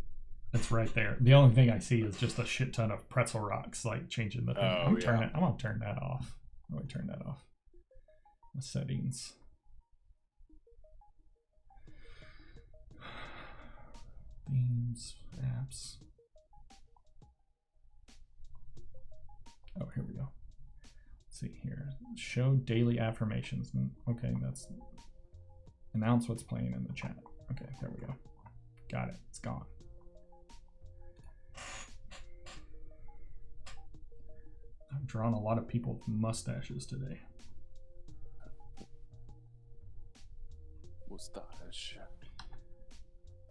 it's right there. The only thing I see is just a shit ton of pretzel rocks, like changing the thing. I'm gonna turn that off. How do I turn that off? The settings. Themes, apps. Oh, here we go. Let's see here. Show daily affirmations. Okay, that's announce what's playing in the chat. Okay, there we go. Got it. It's gone. I've drawn a lot of people with mustaches today. Mustache.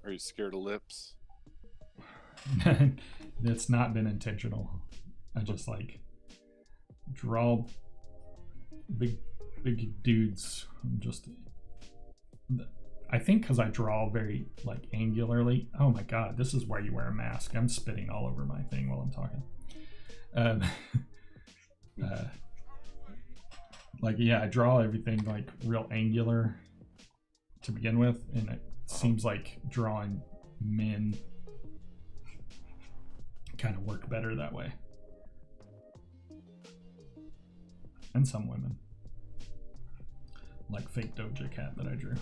Are you scared of lips? It's not been intentional. I just like draw big dudes. I think because I draw very like angularly. Oh my god, this is why you wear a mask. I'm spitting all over my thing while I'm talking. Like yeah, I draw everything like real angular to begin with, and it seems like drawing men kind of work better that way. And some women. Like fake Doja Cat that I drew.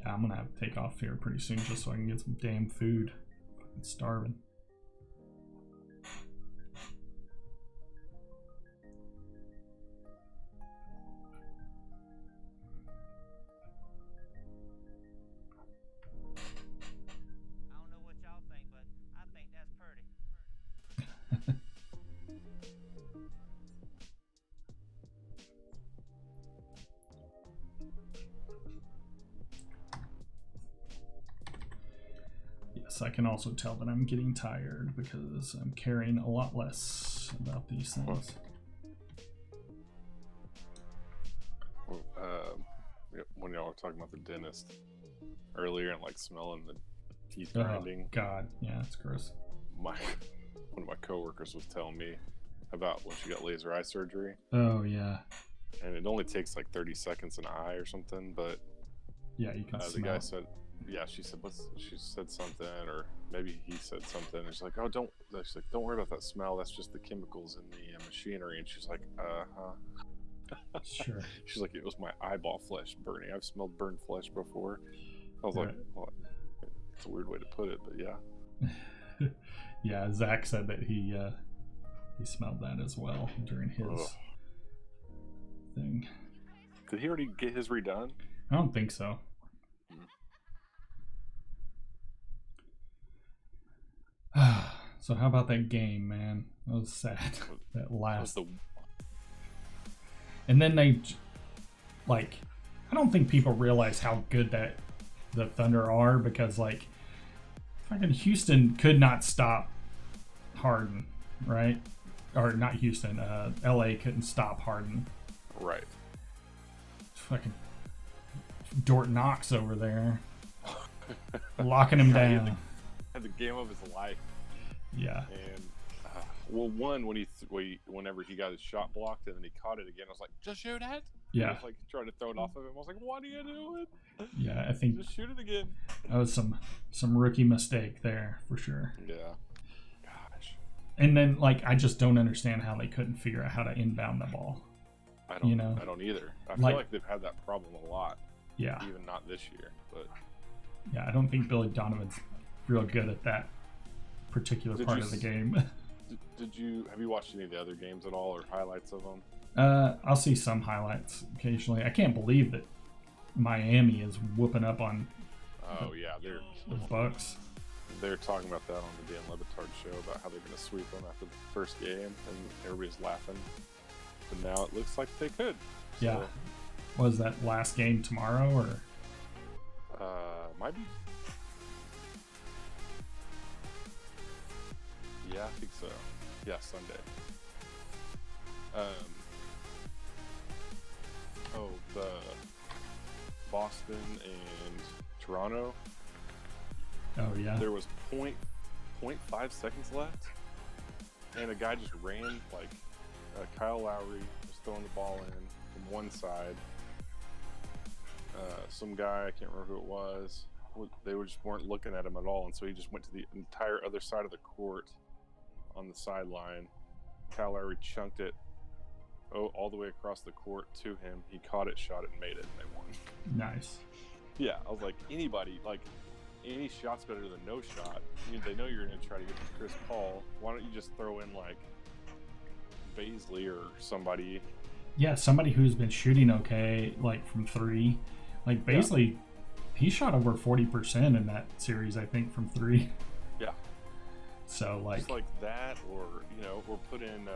Yeah, I'm gonna have to take off here pretty soon just so I can get some damn food. I'm starving. I can also tell that I'm getting tired because I'm caring a lot less about these things. When y'all were talking about the dentist earlier and like smelling the teeth grinding. Oh god, yeah, it's gross. One of my coworkers was telling me about when she got laser eye surgery. Oh yeah. And it only takes like 30 seconds an eye or something, but yeah, you can smell. The guy said, yeah, she said something, or maybe he said something. And she's like, oh, don't worry about that smell. That's just the chemicals in the machinery. And she's like, Sure. She's like, it was my eyeball flesh burning. I've smelled burned flesh before. I was like, well, it's a weird way to put it, but yeah. Yeah, Zach said that he smelled that as well during his thing. Did he already get his redone? I don't think so. So how about that game, man? That was sad. That last. And then like, I don't think people realize how good that the Thunder are, because like fucking Houston could not stop Harden, right? Or not Houston, LA couldn't stop Harden. Right. Fucking Dort Knox over there locking him down. Had the game of his life. Yeah. And well, one whenever he got his shot blocked and then he caught it again, I was like, just shoot it. Yeah. I was like trying to throw it off of him. I was like, what are you doing? Yeah, I think Just shoot it again. that was some rookie mistake there for sure. Yeah. Gosh. And then like I just don't understand how they couldn't figure out how to inbound the ball. I don't. You know? I don't either. I Like- feel like they've had that problem a lot. Yeah. Even not this year, but Yeah, I don't think Billy Donovan's real good at that particular Did part you of the s- game. have you watched any of the other games at all or highlights of them? I'll see some highlights occasionally. I can't believe that Miami is whooping up on Oh yeah, the Bucks. they're talking about that on the Dan Levitard show about how they're going to sweep them after the first game, and everybody's laughing. But now it looks like they could. Yeah. Was that last game tomorrow or? Might be. Yeah, I think so. Yeah, Sunday. The Boston and Toronto. Oh yeah. There was 0.5 seconds left, and a guy just ran like Kyle Lowry was throwing the ball in from one side. Some guy, I can't remember who it was, they just weren't looking at him at all, and so he just went to the entire other side of the court on the sideline. Kyle Lowry chunked it all the way across the court to him. He caught it, shot it, and made it, and they won. Nice. Yeah, I was like, anybody, like, any shot's better than no shot. They know you're going to try to get to Chris Paul. Why don't you just throw in, like, Baisley or somebody? Yeah, somebody who's been shooting okay, like from three. Like Baisley, he shot over 40% in that series, I think, from three. Yeah. So like, Just like that, or, or put in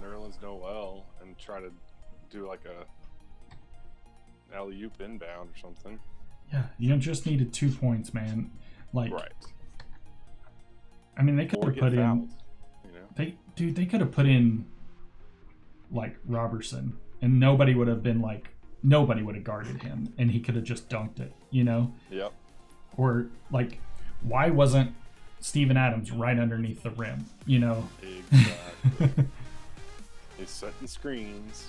Nerlens Noel and try to do, like, a alley-oop inbound or something. yeah, you just needed 2 points, man. Like, Right. I mean, they could Or have get put fouled, in. They could have put in like Robertson, and nobody would have guarded him, and he could have just dunked it, Yep. Or like, why wasn't Steven Adams right underneath the rim, Exactly. He's setting screens.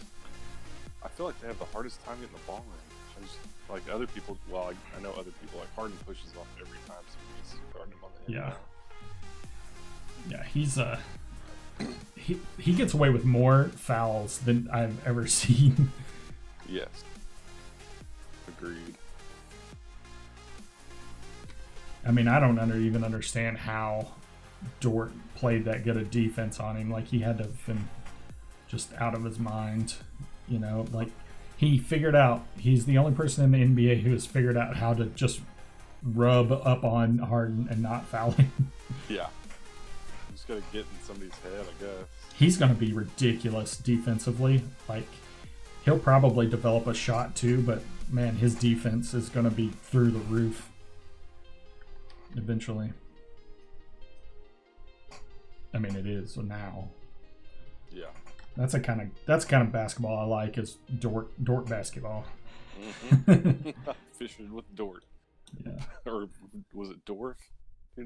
I feel like they have the hardest time getting the ball in. I just, like other people, well, I know other people, like Harden pushes off every time somebody's guarding him on the Yeah. inbound. Yeah, he's he gets away with more fouls than I've ever seen. Yes. Agreed. I mean, I don't even understand how Dort played that good a defense on him. Like, he had to have been just out of his mind, Like, he figured out, he's the only person in the NBA who has figured out how to just rub up on Harden and not foul him. Yeah. Just gotta get in somebody's head, I guess. He's going to be ridiculous defensively. Like, he'll probably develop a shot too, but man, his defense is going to be through the roof eventually. I mean, it is now. Yeah. That's kind of basketball I like, is Dort basketball. Mm-hmm. Fishing with Dort. Yeah. Or was it Dorf?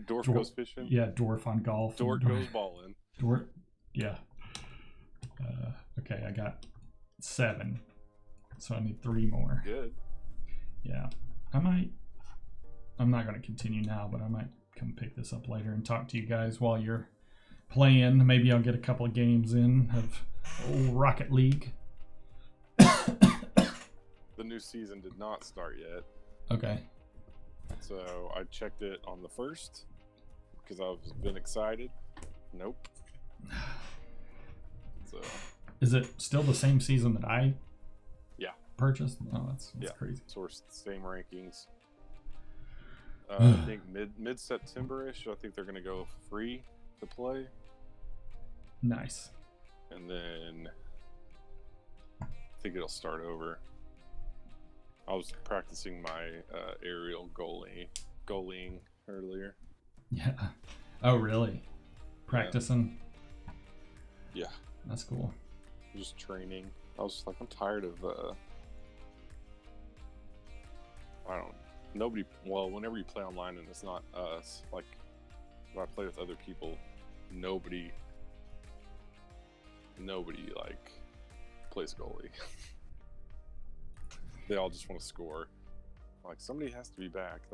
Dorf goes fishing? Yeah, Dwarf on golf. Dort goes balling. Dort. Yeah. Okay, I got 7. So I need 3 more. Good. Yeah. I'm not going to continue now, but I might come pick this up later and talk to you guys while you're playing. Maybe I'll get a couple of games in of old Rocket League. The new season did not start yet. Okay. So I checked it on the 1st because I've been excited. Nope. So Is it still the same season that I purchased? Oh, that's yeah. crazy. So we're same rankings. I think mid September-ish. I think they're going to go free to play. Nice. and then I think it'll start over. I was practicing my aerial goaling earlier. Yeah. Oh, really? Practicing? Yeah. That's cool. Just training. I was just like, I'm tired of I don't nobody well, whenever you play online and it's not us, like when I play with other people, nobody like plays goalie. They all just want to score. Like, somebody has to be back. That's